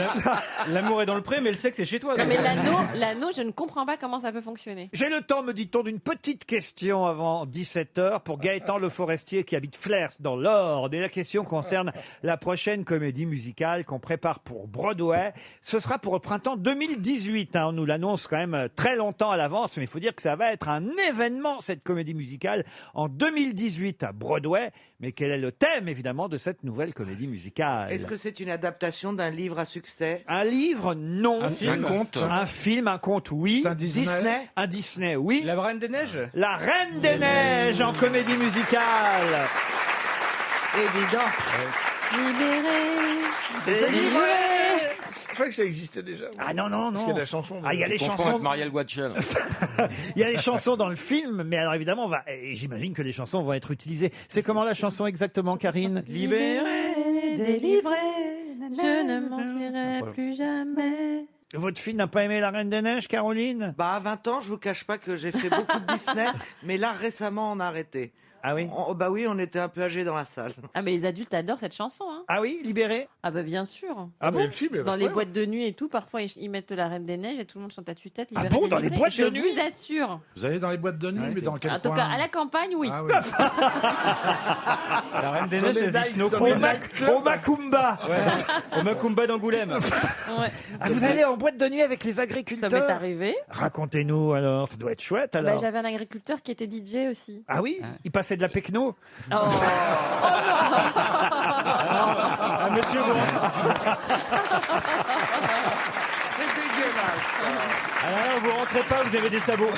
l'amour est dans le pré, mais le sexe est chez toi. Non, donc. mais l'anneau, je ne comprends pas comment ça peut fonctionner. J'ai le temps, me dit-on, d'une petite question avant 17h pour Gaëtan Le Forestier qui habite Flers dans l'Orne. Et la question concerne la prochaine comédie musicale qu'on prépare pour Broadway. Ce sera pour le printemps 2018. On nous l'annonce quand même très longtemps à l'avance, mais il faut dire que ça va être un événement, cette comédie musicale, en 2018 à Broadway. Mais quel est le thème, évidemment, de cette nouvelle comédie musicale? Est-ce que c'est une adaptation d'un livre à succès? Un livre, non. Un film, un conte. Un film, un conte, oui. un Disney. Un Disney, oui. La Reine des Neiges. La Reine des Neiges en comédie musicale. Évident. Libéré. Je crois que ça existait déjà. Ah non, non, non. Parce qu'il y a la chanson. Ah, il y a les Tu confonds chansons. avec Marielle Guachel. Il y a les chansons dans le film, mais alors évidemment, et j'imagine que les chansons vont être utilisées. C'est comment la chanson exactement, Karine? Libéré, délivré, je ne mentirai plus jamais. Votre fille n'a pas aimé La Reine des Neiges, Caroline? Bah, à 20 ans, je vous cache pas que j'ai fait beaucoup de Disney, mais là, récemment, on a arrêté. Ah oui? Bah oui, on était un peu âgés dans la salle. Ah, mais les adultes adorent cette chanson. Hein. Ah oui, Libéré? Ah bah bien sûr. Ah bon? Dans les boîtes de nuit et tout, parfois ils mettent la Reine des Neiges et tout le monde chante à tue-tête. Ah bon, dans les boîtes de nuit? Je vous assure. Vous allez dans les boîtes de nuit, mais dans quel En tout coin cas, à la campagne, oui. Ah oui. La Reine des Neiges, c'est du snow. Au Macumba. Au Macumba d'Angoulême. Ouais. Ah, vous allez en boîte de nuit avec les Ça agriculteurs? m'est arrivé. Racontez-nous alors, ça doit être chouette Bah, alors. j'avais un agriculteur qui était DJ aussi. Ah oui? Il passait de la pecno? Oh, Ah, monsieur, C'est dégueulasse. alors, vous rentrez pas, vous avez des sabots.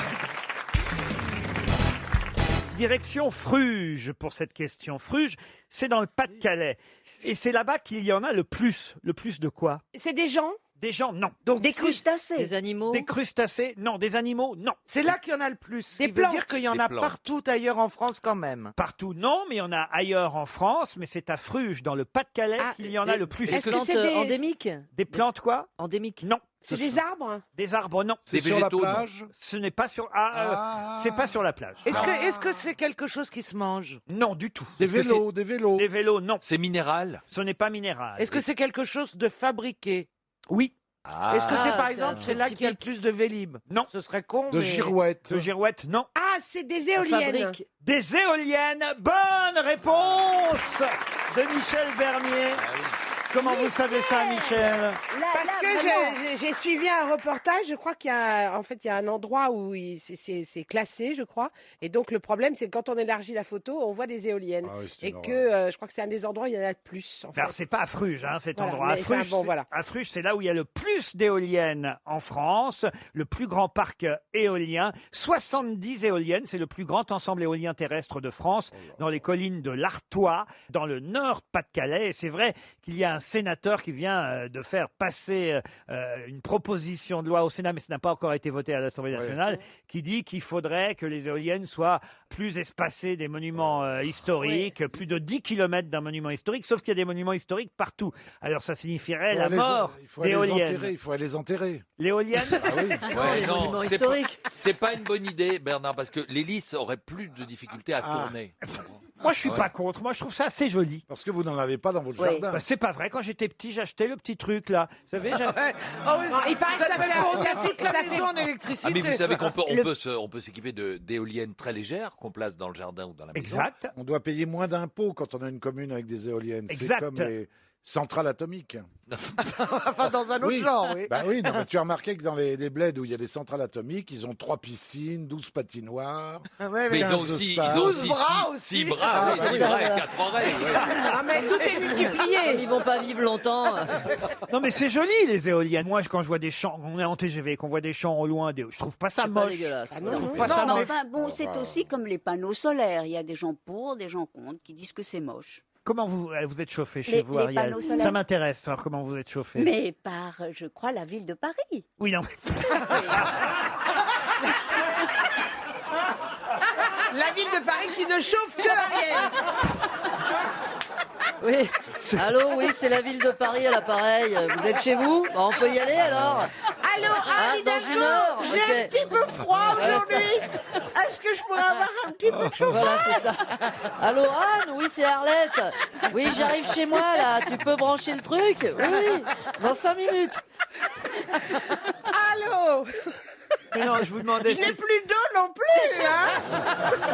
Direction Fruges pour cette question. Fruges, c'est dans le Pas-de-Calais. Et c'est là-bas qu'il y en a le plus. Le plus de quoi? C'est des gens? Des gens, non. Donc, Des crustacés. des animaux. des crustacés, non. Des animaux, non. C'est là qu'il y en a le plus. Des Ce qui veut plantes. dire qu'il y en Des a plantes. partout ailleurs en France quand même. Partout, non, mais il y en a ailleurs en France. Mais c'est à Fruges, dans le Pas-de-Calais, Ah, qu'il y en a le plus. Est-ce que c'est des... endémiques? Des plantes, quoi? Endémiques. Non. C'est des arbres? Des arbres, non. C'est Des sur la végétaux, non. plage. Ce n'est pas sur. C'est pas sur la plage. Est-ce que c'est quelque chose qui se mange? Non, du tout. Des vélos, des vélos. Des vélos, non. C'est minéral. Ce n'est pas minéral. Est-ce que c'est quelque chose de fabriqué? Oui. Est-ce que c'est Ah, par c'est exemple, un c'est là typique. qu'il y a le plus de Vélib? Non. Ce serait con, De mais... girouettes. De girouette, non. Ah, c'est des éoliennes. Fabrique. Des éoliennes. Bonne réponse de Michel Bernier. Comment vous savez ça, Michel? Parce que j'ai suivi un reportage, je crois qu'il y a, en fait, il y a un endroit où c'est classé, je crois. Et donc, le problème, c'est que quand on élargit la photo, on voit des éoliennes. Ah oui, c'est Et une que je crois que c'est un des endroits où il y en a le plus. En fait. Alors, c'est pas à Fruges, cet Voilà, endroit. À mais enfin, Fruges, bon, c'est- voilà. à Fruges, c'est là où il y a le plus d'éoliennes en France, le plus grand parc éolien. 70 éoliennes, c'est le plus grand ensemble éolien terrestre de France, dans les collines de l'Artois, dans le nord Pas-de-Calais. Et c'est vrai qu'il y a un sénateur qui vient de faire passer une proposition de loi au Sénat, mais ça n'a pas encore été voté à l'Assemblée nationale, qui dit qu'il faudrait que les éoliennes soient plus espacées des monuments historiques, plus de 10 km d'un monument historique, sauf qu'il y a des monuments historiques partout. Alors ça signifierait la mort Il faut les d'éoliennes. enterrer. Il faut les enterrer. L'éolienne Ah oui. Ouais, non, monuments c'est pas, historiques. c'est pas une bonne idée, Bernard, parce que l'hélice aurait plus de difficultés à tourner. Moi, je suis Ouais. pas contre. Moi, je trouve ça assez joli. Parce que vous n'en avez pas dans votre Oui. jardin. Bah, c'est pas vrai. Quand j'étais petit, j'achetais le petit truc là. Vous savez, Ah oui, Il paraît que ça fait ça toute la ça fait- maison en électricité. Ah, mais vous savez ça. qu'on peut s'équiper d'éoliennes très légères qu'on place dans le jardin ou dans la maison. exact. On doit payer moins d'impôts quand on a une commune avec des éoliennes. C'est Exact. comme les centrales atomiques. Enfin, dans un autre Oui. genre, oui. Bah oui, non, mais tu as remarqué que dans les bleds où il y a des centrales atomiques, ils ont 3 piscines, 12 patinoires. Ouais, Mais ils 15 ont aussi, stades. 12 bras aussi. 6 bras, Ah, oui, bah 6 oui. bras et 4 oreilles. ouais. Ah, mais tout est multiplié. Ils vont pas vivre longtemps. Non, mais c'est joli les éoliennes. Moi, quand je vois des champs, on est en TGV, qu'on voit des champs au loin, je trouve pas ça C'est pas moche. dégueulasse. Je non, trouve non. pas ça Non, mais moche. enfin, bon, c'est aussi comme les panneaux solaires. Il y a des gens pour, des gens contre, qui disent que c'est moche. Comment vous êtes chauffé chez Les- vous, les Ariel? panneaux solaires. Ça m'intéresse, savoir comment vous êtes chauffé. Mais par, je crois, la ville de Paris. Oui, non. La ville de Paris qui ne chauffe que Ariel. Oui. Allô, oui, c'est la ville de Paris à l'appareil. Vous êtes chez vous? Bah, on peut y aller alors? Allô, Anne dans une heure, Hidalgo, j'ai un ok. petit peu froid Voilà, aujourd'hui. Est-ce que je pourrais avoir un petit peu de chauffage? Voilà, c'est ça. Allô, Anne? Oui, c'est Arlette. Oui, j'arrive chez moi, là. Tu peux brancher le truc? Oui, dans 5 minutes. Allô? Mais non, je vous demandais. Je n'ai plus d'eau non plus, hein?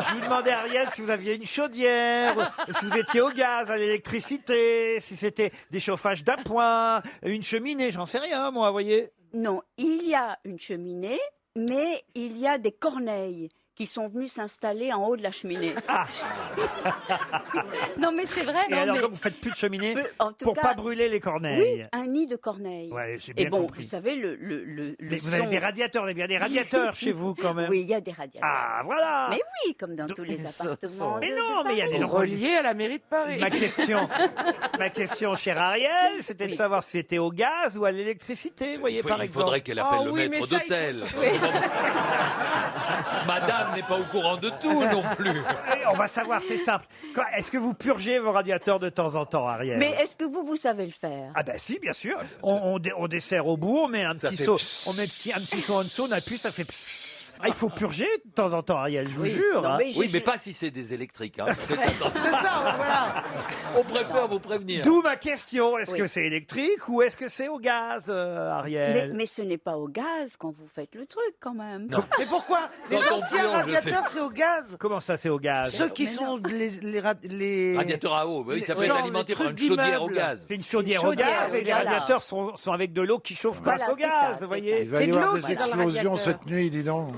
Je vous demandais, Ariel, si vous aviez une chaudière, si vous étiez au gaz, à l'électricité, si c'était des chauffages d'appoint, une cheminée, j'en sais rien, moi, vous voyez. Non, il y a une cheminée, mais il y a des corneilles qui sont venus s'installer en haut de la cheminée. Non, mais c'est vrai. Et Non, alors, mais... donc, vous faites plus de cheminée En tout pour cas, pas brûler les corneilles. Oui, un nid de corneilles. Ouais, j'ai Et bien bon, compris. vous savez, le Mais vous son... avez des radiateurs, vous avez bien des radiateurs chez vous, quand même. Oui, il y a des radiateurs. Ah, voilà. Mais oui, comme dans tous les appartements. Mais de non, mais il y a des Paris. Relié à la mairie de Paris. Ma question, chère Ariel, c'était de savoir si c'était au gaz ou à l'électricité, vous voyez, par Il exemple. faudrait qu'elle appelle le oui, maître mais ça, d'hôtel. il Madame n'est pas au courant de tout non plus. Et on va savoir, c'est simple. Est-ce que vous purgez vos radiateurs de temps en temps, Ariel? Mais est-ce que vous savez le faire? Ah ben si, bien sûr. On dessert au bout, on met un petit fait seau, psst. on met un petit seau en dessous, on appuie, ça fait psst. Ah, il faut purger de temps en temps, Ariel, je vous jure. Non, hein. mais Oui, mais pas si c'est des électriques. Hein. C'est ça, voilà. On préfère vous prévenir. D'où ma question, est-ce Oui. que c'est électrique ou est-ce que c'est au gaz, Ariel? Mais ce n'est pas au gaz quand vous faites le truc, quand même. Non. Mais pourquoi? Les Quand on anciens plonge, radiateurs, c'est au gaz. Comment ça, c'est au gaz? Ceux qui sont les... Radiateur à eau, oui, ça peut Genre, être alimenté les par une trucs chaudière au d'immeuble. gaz. C'est une chaudière au Chaudière, gaz et les voilà. radiateurs sont avec de l'eau qui chauffe Voilà, grâce au c'est ça, gaz, c'est vous voyez. Il va C'est y de avoir l'eau des qui est dans le explosions radiateur. cette nuit, dis donc.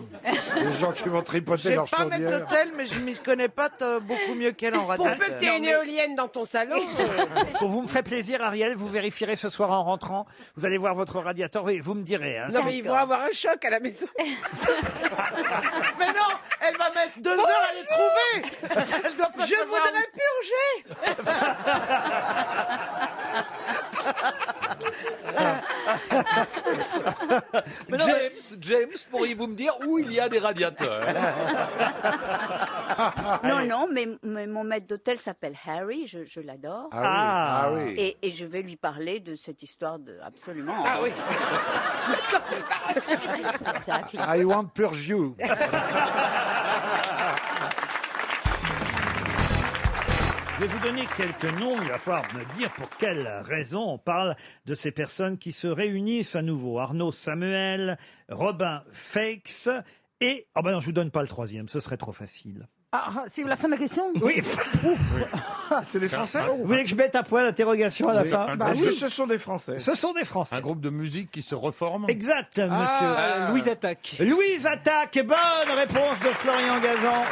Les gens qui vont tripoter Je sais leur pas mettre chaudière. d'hôtel, mais je m'y connais pas beaucoup mieux qu'elle en Pour radiateur. peu que tu aies une éolienne dans ton salon. Bon, vous me ferez plaisir, Ariel, vous vérifierez ce soir en rentrant. Vous allez voir votre radiateur, oui, vous me direz. Hein. Non, mais ils vont avoir un choc à la maison. Mais non, elle va mettre 2 heures à les trouver. Elle doit pas Je savoir voudrais purger. James, pourriez-vous me dire où il y a des radiateurs? Non, mais mon maître d'hôtel s'appelle Harry, je l'adore. Ah oui. Et je vais lui parler de cette histoire de absolument. Ah oui. Exactly. I want purge you. Je vais vous donner quelques noms, il va falloir me dire pour quelles raisons on parle de ces personnes qui se réunissent à nouveau. Arnaud Samuel, Robin Fakes et... Ah ben non, je vous donne pas le troisième, ce serait trop facile. Ah, c'est la fin de la question? Oui. C'est les Français? Vous voulez que je mette un point d'interrogation à la fin? Est-ce que ce sont des Français? Ce sont des Français. Un groupe de musique qui se reforme. Exact, monsieur. Louise Attaque. Louise Attaque, bonne réponse de Florian Gazan.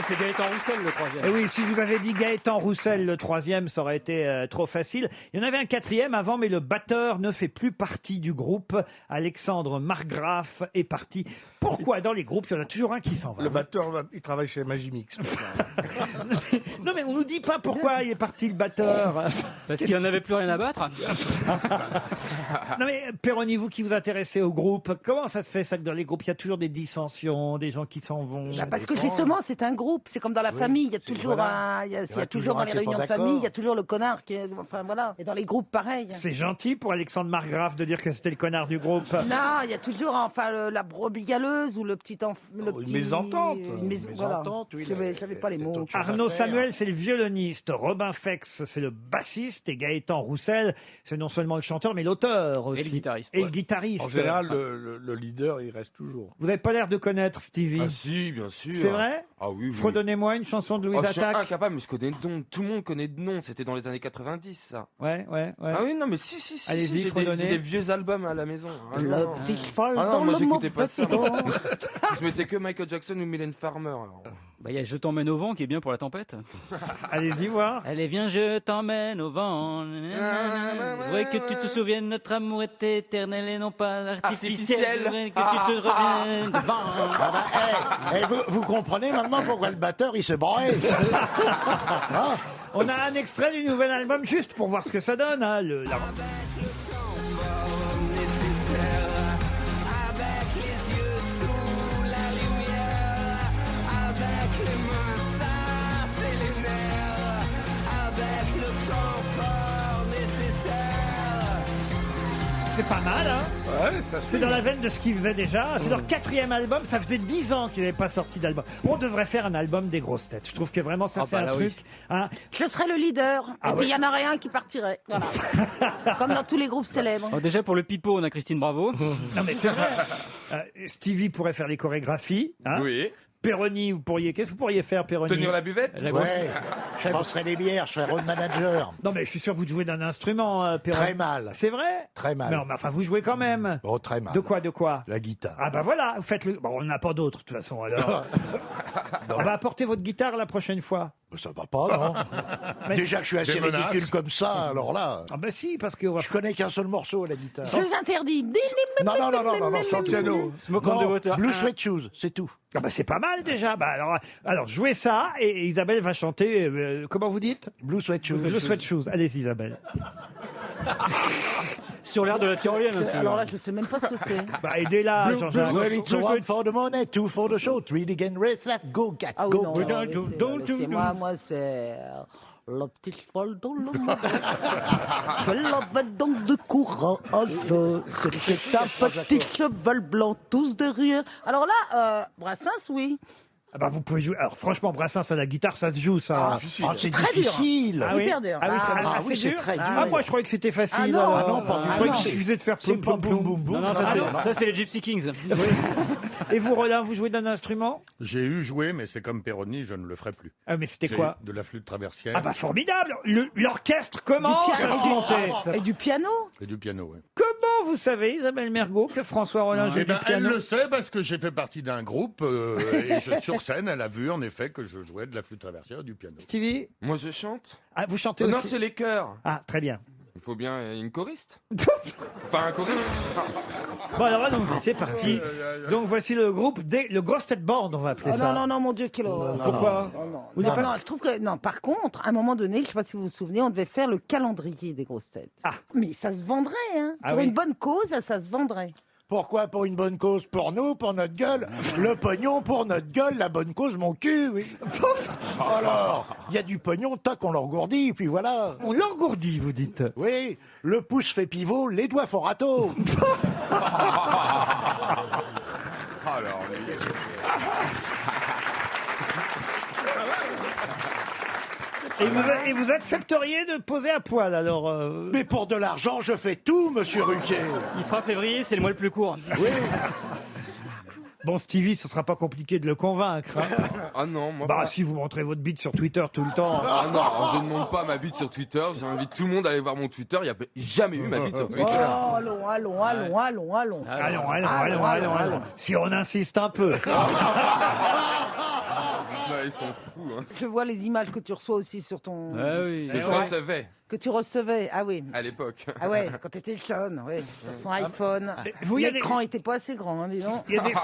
C'est Gaëtan Roussel le troisième. Et oui, si vous avez dit Gaëtan Roussel, le troisième, ça aurait été trop facile. Il y en avait un quatrième avant, mais le batteur ne fait plus partie du groupe. Alexandre Margraf est parti. Pourquoi dans les groupes, il y en a toujours un qui s'en va? Le batteur, il travaille chez Magimix. Non, mais on nous dit pas pourquoi il est parti, le batteur. Parce qu'il en avait plus rien à battre. Non, mais Péroni, vous qui vous intéressez au groupe, comment ça se fait ça que dans les groupes, il y a toujours des dissensions, des gens qui s'en vont? Bah, parce que justement, c'est un groupe, c'est comme dans la famille, il y a toujours voilà. il y a Il y en a toujours dans toujours un les qui est réunions pas de famille, d'accord. il y a toujours le connard qui est, enfin voilà. Et dans les groupes, pareil. C'est gentil pour Alexandre Margraf de dire que c'était le connard du groupe. Non, il y a toujours enfin la brebis galeuse ou le petit enfant. Une mésentente. Voilà. Oui, J'avais pas les mots. Arnaud Samuel, c'est le violoniste. Robin Fex, c'est le bassiste. Et Gaëtan Roussel, c'est non seulement le chanteur, mais l'auteur aussi. Et le guitariste. Et le guitariste. En général, le leader, il reste toujours. Vous n'avez pas l'air de connaître Stevie. Ah si, bien sûr. C'est vrai? Ah oui, oui. Fredonnez-moi une chanson de Louise Oh, je suis Attaque. incapable, mais je connais le nom. Tout le monde connaît le nom. C'était dans les années 90, ça. Ouais. Ah oui, non, mais si. Allez-y, j'ai fredonnez. des vieux albums à la maison. Ah, Le non. petit cheval Ah non, dans moi le j'écoutais pas ça. mauvais moi. Je mettais que Michael Jackson ou Mylène Farmer. alors. Bah, il y a Je t'emmène au vent qui est bien pour la tempête. Allez-y voir. Allez, viens, je t'emmène au vent. Je voudrais que tu te souviennes, notre amour est éternel et non pas artificiel. Je voudrais que tu te reviennes devant. Vous comprenez maintenant pourquoi le batteur il se braise. Hein? On a un extrait du nouvel album juste pour voir ce que ça donne. Hein, C'est pas mal, hein. Ouais, ça C'est dans la veine de ce qu'il faisait déjà. C'est leur 4e album. Ça faisait 10 ans qu'il n'avait pas sorti d'album. On devrait faire un album des grosses têtes. Je trouve que vraiment ça, c'est un truc. Hein. Je serais le leader. Et puis il y en aurait un qui partirait. Voilà. Comme dans tous les groupes célèbres. Alors déjà pour le pipeau, on a Christine Bravo. Non mais c'est vrai. Stevie pourrait faire les chorégraphies. Hein. Oui. Perroni, qu'est-ce que vous pourriez faire, Perroni? Tenir la buvette. Je penserais les bières, je serais road manager. Non mais je suis sûr que vous jouez d'un instrument, Perroni. Très mal. C'est vrai? Très mal. Non mais enfin vous jouez quand même. Oh, très mal. De quoi? La guitare. Ah bah voilà, vous faites le... Bon, on n'a pas d'autre de toute façon alors. On va apporter votre guitare la prochaine fois. Ça va pas, non? Mais Déjà que je suis assez Des menaces. ridicule comme ça, alors là... Ah bah si, parce que... Je connais qu'un seul morceau à la guitare. Je vous interdis. Non, sans le piano. Smoke on the Water. Blue Sweat Shoes, c'est tout. Ah bah c'est pas mal déjà. Bah alors jouez ça et Isabelle va chanter. Comment vous dites? Blue Sweat Shoes. Blue Sweat Shoes. Allez Isabelle. Sur l'air de la tyrolienne. hein, Alors là, je sais même pas ce que c'est. Bah aidez-la Jean-Jacques. Well, it's one for the money, two for the show, three again, race that, go, cat, Ah oui, go, non, go. non, moi, c'est... La petite folle dans le monde. Elle avait donc de courage. C'était un petit cheval blanc, tous derrière. Alors là, Brassens, oui. Ah bah vous pouvez jouer. Alors franchement Brassens à la guitare ça se joue ça. C'est très dur. difficile. Ah oui. Hyper dur. Ah oui, oui, c'est dur. très dur. Ah moi je croyais que c'était facile. Ah non, alors. non, pas du Je tout. croyais Ah qu'il non. suffisait de faire C'est ploum pas ploum boum ploum. boum boum. Non, ça c'est les Gypsy Kings. Et vous Roland, vous jouez d'un instrument? J'ai eu joué, mais c'est comme Perroni, je ne le ferai plus. Ah mais c'était J'ai quoi? eu de la flûte traversière Ah bah formidable. L'orchestre commence à se monter. Et du piano. et du piano. Ouais. Comment vous savez Isabelle Mergo que François Rollin joue Eh du ben, elle piano? le sait parce que j'ai fait partie d'un groupe et sur scène, elle a vu en effet que je jouais de la flûte traversière et du piano. Stevie? Moi, je chante. Ah vous chantez Non, aussi? c'est les chœurs. Ah très bien. Il faut bien une choriste. Enfin, un choriste. Bon alors allons-y, c'est parti. Donc voici le groupe le Grosse Tête Band, on va appeler Oh, ça. non, mon Dieu, quelle horreur. Pourquoi? Vous n'êtes pas- Non, je trouve que... Non, par contre, à un moment donné, je ne sais pas si vous vous souvenez, on devait faire le calendrier des grosses têtes. Ah. Mais ça se vendrait, hein. Ah Pour oui. une bonne cause, ça se vendrait. Pourquoi? Pour une bonne cause? Pour nous, pour notre gueule. Le pognon pour notre gueule, la bonne cause, mon cul, oui. Alors, il y a du pognon, tac, on l'engourdit, puis voilà. On l'engourdit, vous dites? Oui, le pouce fait pivot, les doigts font râteau. Alors, Et vous accepteriez de poser à poil alors Mais pour de l'argent, je fais tout, monsieur Ruquier. Il fera février, c'est le mois le plus court. Oui. Bon, Stevie, ce sera pas compliqué de le convaincre. Hein. Ah non, moi. Bah, pas. si vous montrez votre bite sur Twitter tout le temps. Ah non, je ne montre pas ma bite sur Twitter. J'invite tout le monde à aller voir mon Twitter. Il n'y a jamais eu ma bite sur Oh, Twitter. allons. Allons. Si on insiste un peu. Ouais, ils sont fous, hein. Je vois les images que tu reçois aussi sur ton... Ah oui. Je recevais Que tu recevais, ah oui. à l'époque. Ah ouais, quand t'étais jeune, ouais, sur son iPhone. Vous, il y a L'écran était pas assez grand, hein, dis donc. Il y a des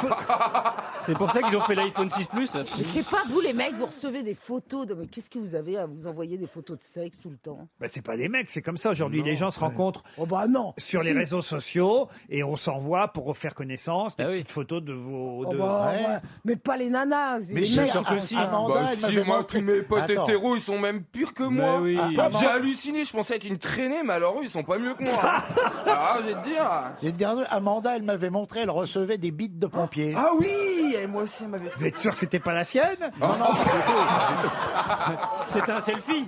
C'est pour ça qu'ils ont fait l'iPhone 6 Plus. Mais je sais pas, vous les mecs, vous recevez des photos de... Mais qu'est-ce que vous avez à vous envoyer des photos de sexe tout le temps? Bah, c'est pas des mecs, c'est comme ça. Aujourd'hui, les gens se rencontrent Oh bah non. sur les Si. réseaux sociaux et on s'envoie pour faire connaissance des Ah oui. petites photos de vos. Oh bah, ouais. Mais pas les nanas. Mais les c'est mecs sûr qui que font si. ça. Amanda, Bah elle si, m'avait moi, montré- tous mes potes Attends. hétéros, ils sont même pires que Mais moi. oui. J'ai halluciné, je pensais être une traînée, mais alors eux, ils sont pas mieux que moi. Ah, je vais te dire. J'ai dit, Amanda, elle m'avait montré, elle recevait des bites de pompiers. Ah oui, et moi aussi, elle m'avait Vous êtes sûr que c'était pas la sienne? Non, non, C'était un selfie.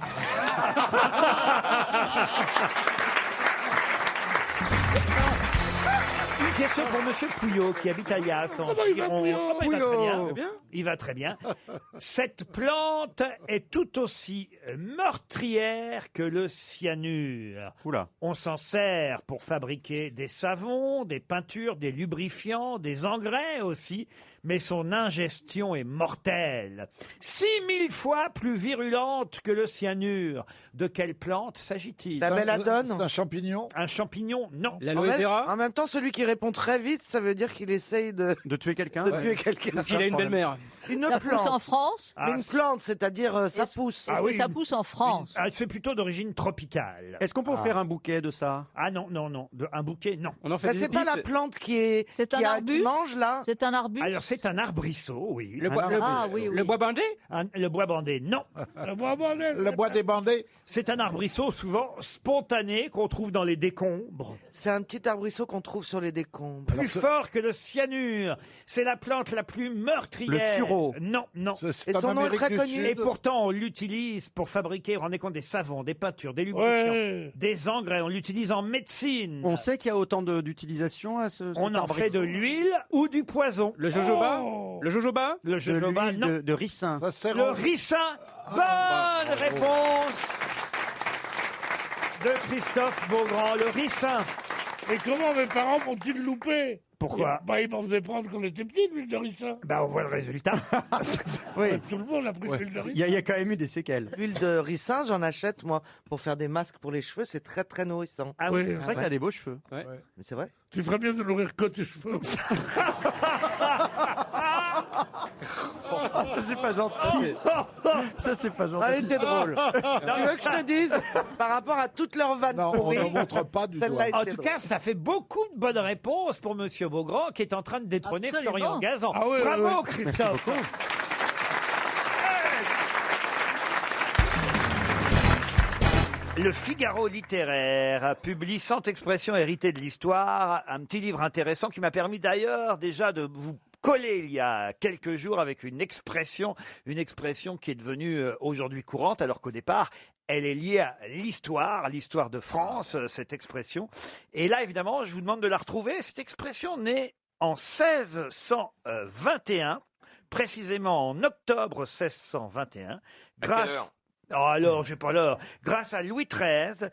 Une question pour Monsieur Pouillot qui habite à Yass en Gironde. Oh, bah, il va très bien. Il va très bien. Cette plante est tout aussi meurtrière que le cyanure. Oula. On s'en sert pour fabriquer des savons, des peintures, des lubrifiants, des engrais aussi, mais son ingestion est mortelle. 6000 fois plus virulente que le cyanure. De quelle plante s'agit-il? La belladone. C'est un champignon. Un champignon? Non. L'aloe vera. En même temps, celui qui répond très vite, ça veut dire qu'il essaye de De tuer quelqu'un. tuer quelqu'un. S'il a une belle-mère. Une Ça plante. pousse en France Ah, Une plante, c'est-à-dire ça pousse. Ah Est-ce oui, que ça une- pousse en France C'est plutôt d'origine tropicale. Est-ce qu'on peut offrir un bouquet de ça? Ah non, non, non. Un bouquet, non. On en fait Ça, des c'est pas épices. la plante qui est C'est un qui arbuste mange là. C'est un arbuste Alors c'est un arbrisseau, oui. Le bois, Ah, oui, oui. le bois bandé. Le bois bandé, non. Le bois bandé. Le bois des bandés. C'est un arbrisseau souvent spontané qu'on trouve dans les décombres. C'est un petit arbrisseau qu'on trouve sur les décombres. Plus fort que le cyanure. C'est la plante la plus meurtrière. Le sureau. Non, non. C'est Et en son nom est Amérique très du connu. Sud. Et pourtant, on l'utilise pour fabriquer, vous vous rendez compte, des savons, des peintures, des lubrifiants, Ouais. des engrais. On l'utilise en médecine. On sait qu'il y a autant d'utilisation à ce. On en fait de l'huile ou du poison. Le jojoba. Oh. Le jojoba. Le jojoba, non. de ricin. Ça sert Le en- ricin. Bonne réponse de Christophe Beaugrand. Le ricin. Et comment mes parents m'ont-ils loupé? Pourquoi? Bah, ils m'en faisaient prendre quand j'étais petit, l'huile de ricin. Bah, on voit le résultat. Oui. Tout le monde a pris de l'huile de Il y ricin. a quand même eu des séquelles. L'huile de ricin, j'en achète moi pour faire des masques pour les cheveux, c'est très très nourrissant. Ah oui. C'est vrai que t'as des beaux cheveux. Mais c'est vrai. Tu ferais mieux de nourrir que tes cheveux. Ça, c'est pas gentil. Ça, c'est pas gentil. Elle était drôle. Tu veux que je te dise, par rapport à toutes leurs vannes Non, on pourries, ne montre pas du doigt. celle-là En était tout drôle. cas, ça fait beaucoup de bonnes réponses pour Monsieur Beaugrand qui est en train de détrôner Absolument. Florian Gazan. Ah oui, Bravo, oui, oui. Christophe. Le Figaro littéraire publie 100 expressions héritées de l'histoire, un petit livre intéressant qui m'a permis d'ailleurs déjà de vous coller il y a quelques jours avec une expression qui est devenue aujourd'hui courante alors qu'au départ elle est liée à l'histoire de France, cette expression. Et là évidemment je vous demande de la retrouver, cette expression née en 1621, précisément en octobre 1621, grâce... heure Oh alors, j'ai pas l'heure. Grâce à Louis XIII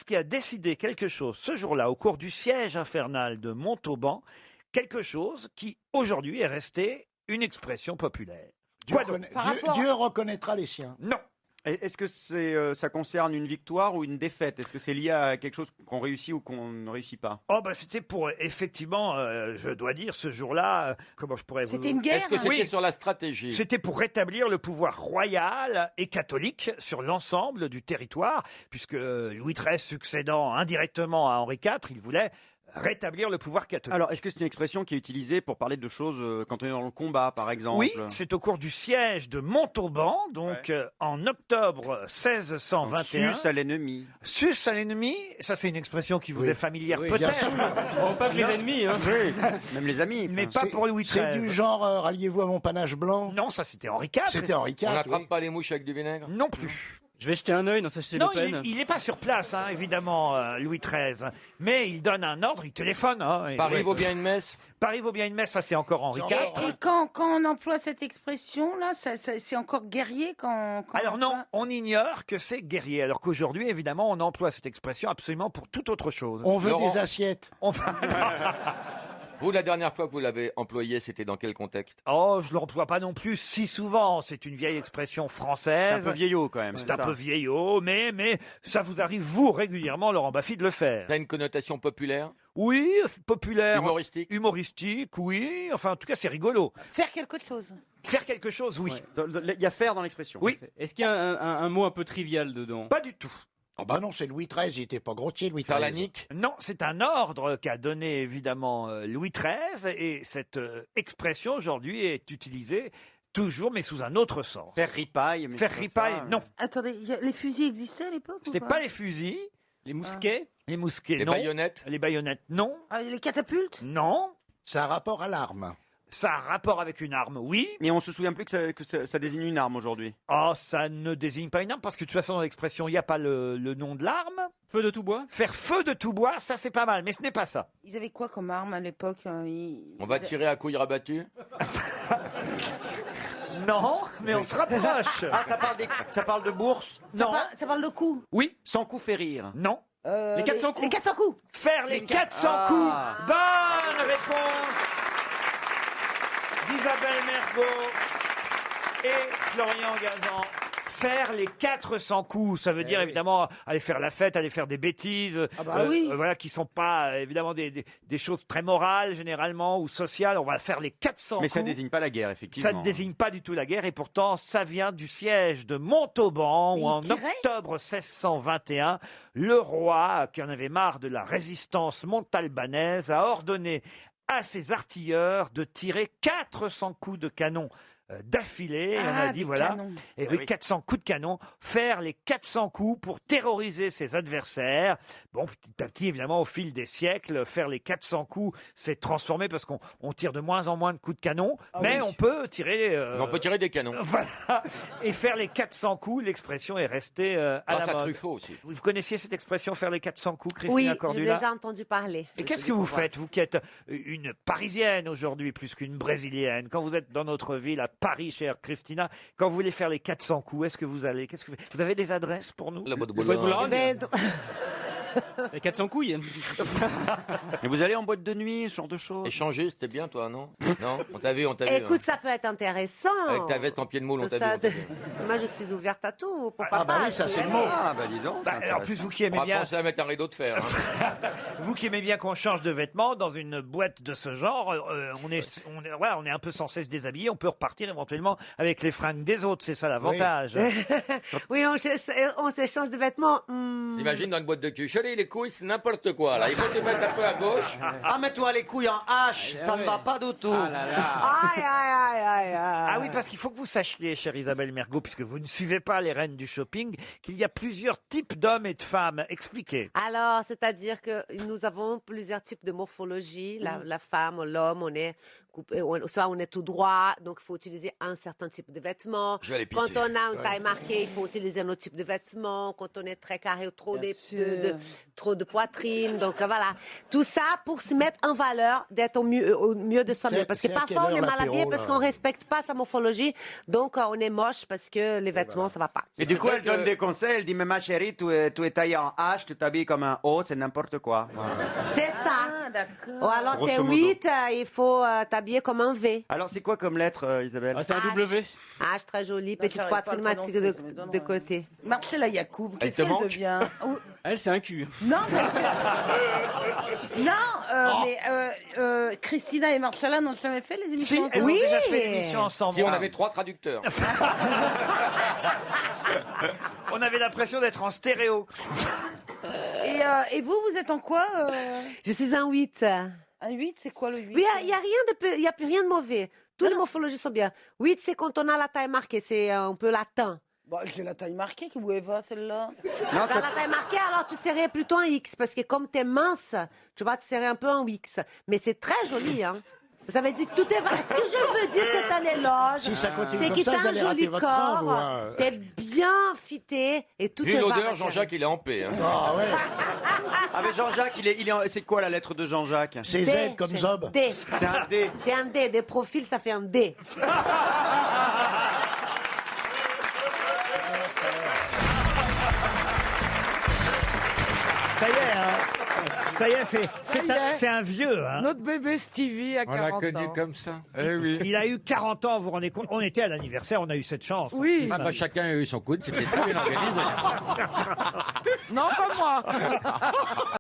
qui a décidé quelque chose ce jour-là, au cours du siège infernal de Montauban, quelque chose qui, aujourd'hui, est resté une expression populaire. Quoi donc Dieu reconnaîtra les siens. Non. Est-ce que ça concerne une victoire ou une défaite? Est-ce que c'est lié à quelque chose qu'on réussit ou qu'on ne réussit pas? Oh bah c'était pour, effectivement, je dois dire, ce jour-là, comment je pourrais vous... C'était une guerre. Est-ce que c'était Oui. sur la stratégie? C'était pour rétablir le pouvoir royal et catholique sur l'ensemble du territoire, puisque Louis XIII succédant indirectement à Henri IV, il voulait rétablir le pouvoir catholique. Alors, est-ce que c'est une expression qui est utilisée pour parler de choses quand on est dans le combat, par exemple? Oui, c'est au cours du siège de Montauban, donc en octobre 1621. Sus à l'ennemi. Sus à l'ennemi, ça c'est une expression qui vous est familière Oui, peut-être. Oh, pas que les Non. ennemis. Hein. Oui, même les amis. Mais enfin. pas pour Louis XIII. C'est du genre ralliez-vous à mon panache blanc. Non, ça c'était Henri IV. C'était Henri IV. On n'attrape oui. pas les mouches avec du vinaigre? Non plus. Je vais jeter un œil dans Sachez Non, Le Pen. il n'est pas sur place, hein, évidemment, Louis XIII. Mais il donne un ordre, il téléphone. Hein, et- Paris vaut bien une messe? Paris vaut bien une messe, ça c'est encore Henri IV. Et quand on emploie cette expression-là, c'est encore guerrier quand Alors on non, emploie- on ignore que c'est guerrier, alors qu'aujourd'hui, évidemment, on emploie cette expression absolument pour toute autre chose. On veut Laurent. des assiettes. On va- Vous, la dernière fois que vous l'avez employé, c'était dans quel contexte? Oh, je l'emploie pas non plus si souvent. C'est une vieille expression française. C'est un peu vieillot quand même. C'est un peu vieillot, mais ça vous arrive, vous, régulièrement, Laurent Baffy, de le faire. Ça a une connotation populaire? Oui, populaire. Humoristique? Humoristique, oui. Enfin, en tout cas, c'est rigolo. Faire quelque chose. Faire quelque chose, oui. Il y a faire dans l'expression. Oui. Est-ce qu'il y a un mot un peu trivial dedans? Pas du tout. Ah bah non, c'est Louis XIII, il était pas grossier, Louis Faire XIII. la nique? Non, c'est un ordre qu'a donné évidemment Louis XIII et cette expression aujourd'hui est utilisée toujours mais sous un autre sens. Faire ripaille. mais Faire c'est ripaille, ça. non. Attendez, les fusils existaient à l'époque ou C'était pas les fusils, Les mousquets? les mousquets, Les non. baïonnettes? Les baïonnettes, non. Ah, les catapultes? Non. C'est un rapport à l'arme. Ça a un rapport avec une arme, oui. Mais on se souvient plus que ça désigne une arme aujourd'hui. Oh, ça ne désigne pas une arme parce que de toute façon dans l'expression il n'y a pas le nom de l'arme. Feu de tout bois? Faire feu de tout bois, ça c'est pas mal, mais ce n'est pas ça. Ils avaient quoi comme arme à l'époque On va tirer à couilles rabattues? Non, mais on se rapproche. Ah, ça parle de bourse? Non. Ça parle de coups. Oui. Sans coup fait rire. Non. Les 400 coups? Les 400 coups. Faire les 400 Ah. coups. Bonne réponse d'Isabelle Mergo et Florian Gazan. faire les 400 coups. Ça veut dire évidemment aller faire la fête, aller faire des bêtises, voilà, qui sont pas évidemment des choses très morales généralement ou sociales. On va faire les 400 coups. Mais ça désigne pas la guerre, effectivement. Ça ne désigne pas du tout la guerre et pourtant ça vient du siège de Montauban où en octobre 1621, le roi, qui en avait marre de la résistance montalbanaise, a ordonné à ses artilleurs de tirer 400 coups de canon d'affilée. On a dit voilà, et oui, 400 coups de canon, faire les 400 coups pour terroriser ses adversaires. Bon, petit à petit, évidemment, au fil des siècles, faire les 400 coups s'est transformé parce qu'on tire de moins en moins de coups de canon, mais on peut tirer. On peut tirer des canons. Voilà, et faire les 400 coups, l'expression est restée à la Grâce à mode. Truffaut aussi. Vous connaissiez cette expression, faire les 400 coups, Christina Oui, j'ai Cordula? déjà entendu parler. Et qu'est-ce que vous faites, vous qui êtes une Parisienne aujourd'hui, plus qu'une Brésilienne, quand vous êtes dans notre ville, à Paris, chère Christina, quand vous voulez faire les 400 coups, est-ce que vous allez, vous avez des adresses pour nous? La boîte de Boîte de Boulogne. Boulogne. Les 400 couilles. Mais vous allez en boîte de nuit, ce genre de choses? Échanger, c'était bien, toi, non? Non? On t'a vu, on t'a vu. Écoute, ça peut être intéressant. Avec ta veste en pied de moule, on t'a vu. Ça- on t'a vu. Moi, je suis ouverte à tout. Pourquoi Ah bah pas oui, ça c'est le mot. Ah, bah dis donc. c'est En plus, intéressant. vous qui aimez On va bien, penser à mettre un rideau de fer. hein. vous qui aimez bien qu'on change de vêtements dans une boîte de ce genre, on est un peu sans cesse déshabillé, on peut repartir éventuellement avec les fringues des autres, c'est ça l'avantage. Oui, on s'échange de vêtements. Imagine dans une boîte de cul. Chérie, les couilles, c'est n'importe quoi, là. Il faut te mettre un peu à gauche. Ah, mets-toi les couilles en H, ça ne va pas du tout. Aïe, aïe, aïe, aïe, aïe. Ah oui, parce qu'il faut que vous sachiez, chère Isabelle Mergo, puisque vous ne suivez pas les reines du shopping, qu'il y a plusieurs types d'hommes et de femmes. Expliquez. Alors, c'est-à-dire que nous avons plusieurs types de morphologie. La femme, l'homme, on est coupé, soit on est tout droit, donc il faut utiliser un certain type de vêtements. Je vais aller pisser. Quand on a une taille marquée, il faut utiliser un autre type de vêtements. Quand on est très carré ou trop trop de poitrine, donc voilà. Tout ça pour se mettre en valeur, d'être au mieux de soi-même. Parce que c'est à quelle parfois on heure est mal habillé l'apéro, parce là qu'on respecte pas sa morphologie, donc on est moche parce que les vêtements ça va pas. Et du coup, elle donne des conseils. Elle dit, mais ma chérie, tu es taillée en H, tu t'habilles comme un O, c'est n'importe quoi. C'est ça. Ou alors t'es Grosso modo. 8, il faut t'habiller comme un V. Alors, c'est quoi comme lettre, Isabelle? Ah, c'est un W. H très joli, petite j'arrive pas à poitrine le maxique prononcer, ça m'étonne, de côté. Marcella Yacoub, Elle qu'est-ce te qu'elle manque devient Elle, c'est un cul. Non, parce que... Non, mais Christina et Marcella n'ont jamais fait les émissions Elles ont ensemble. déjà fait l'émission ensemble. Si on avait 3 traducteurs. On avait l'impression d'être en stéréo. Et vous êtes en quoi Je suis un 8. Un 8, c'est quoi le 8 Oui, il n'y a plus rien de mauvais. Toutes les morphologies sont bien. 8, c'est quand on a la taille marquée, c'est un peu latin. Bah, j'ai la taille marquée, que vous Eva, celle-là. Dans la taille marquée, alors tu serais plutôt un X, parce que comme tu es mince, tu vois, tu serais un peu un X. Mais c'est très joli, hein. Ça veut dire que tout est vrai. Ce que je veux dire, c'est un éloge. Si ça continue C'est comme que ça, tu vous as un allez rater joli votre train, vous, corps, hein. t'es bien fité et tout Vu est l'odeur, vrai, Jean-Jacques, il est en paix. Hein. Ah ouais. Ah, mais Jean-Jacques, c'est quoi la lettre de Jean-Jacques? C'est D, Z comme Zob. D. C'est un D. C'est un D. Des profils, ça fait un D. Ça y est, hein. Ça y est, c'est un vieux. Hein. Notre bébé Stevie a 40 ans. comme ça. Eh oui. Il a eu 40 ans, vous vous rendez compte? On était à l'anniversaire, on a eu cette chance. Oui. Ah bah, chacun a eu son coude, c'était très bien organisé. Non, pas moi.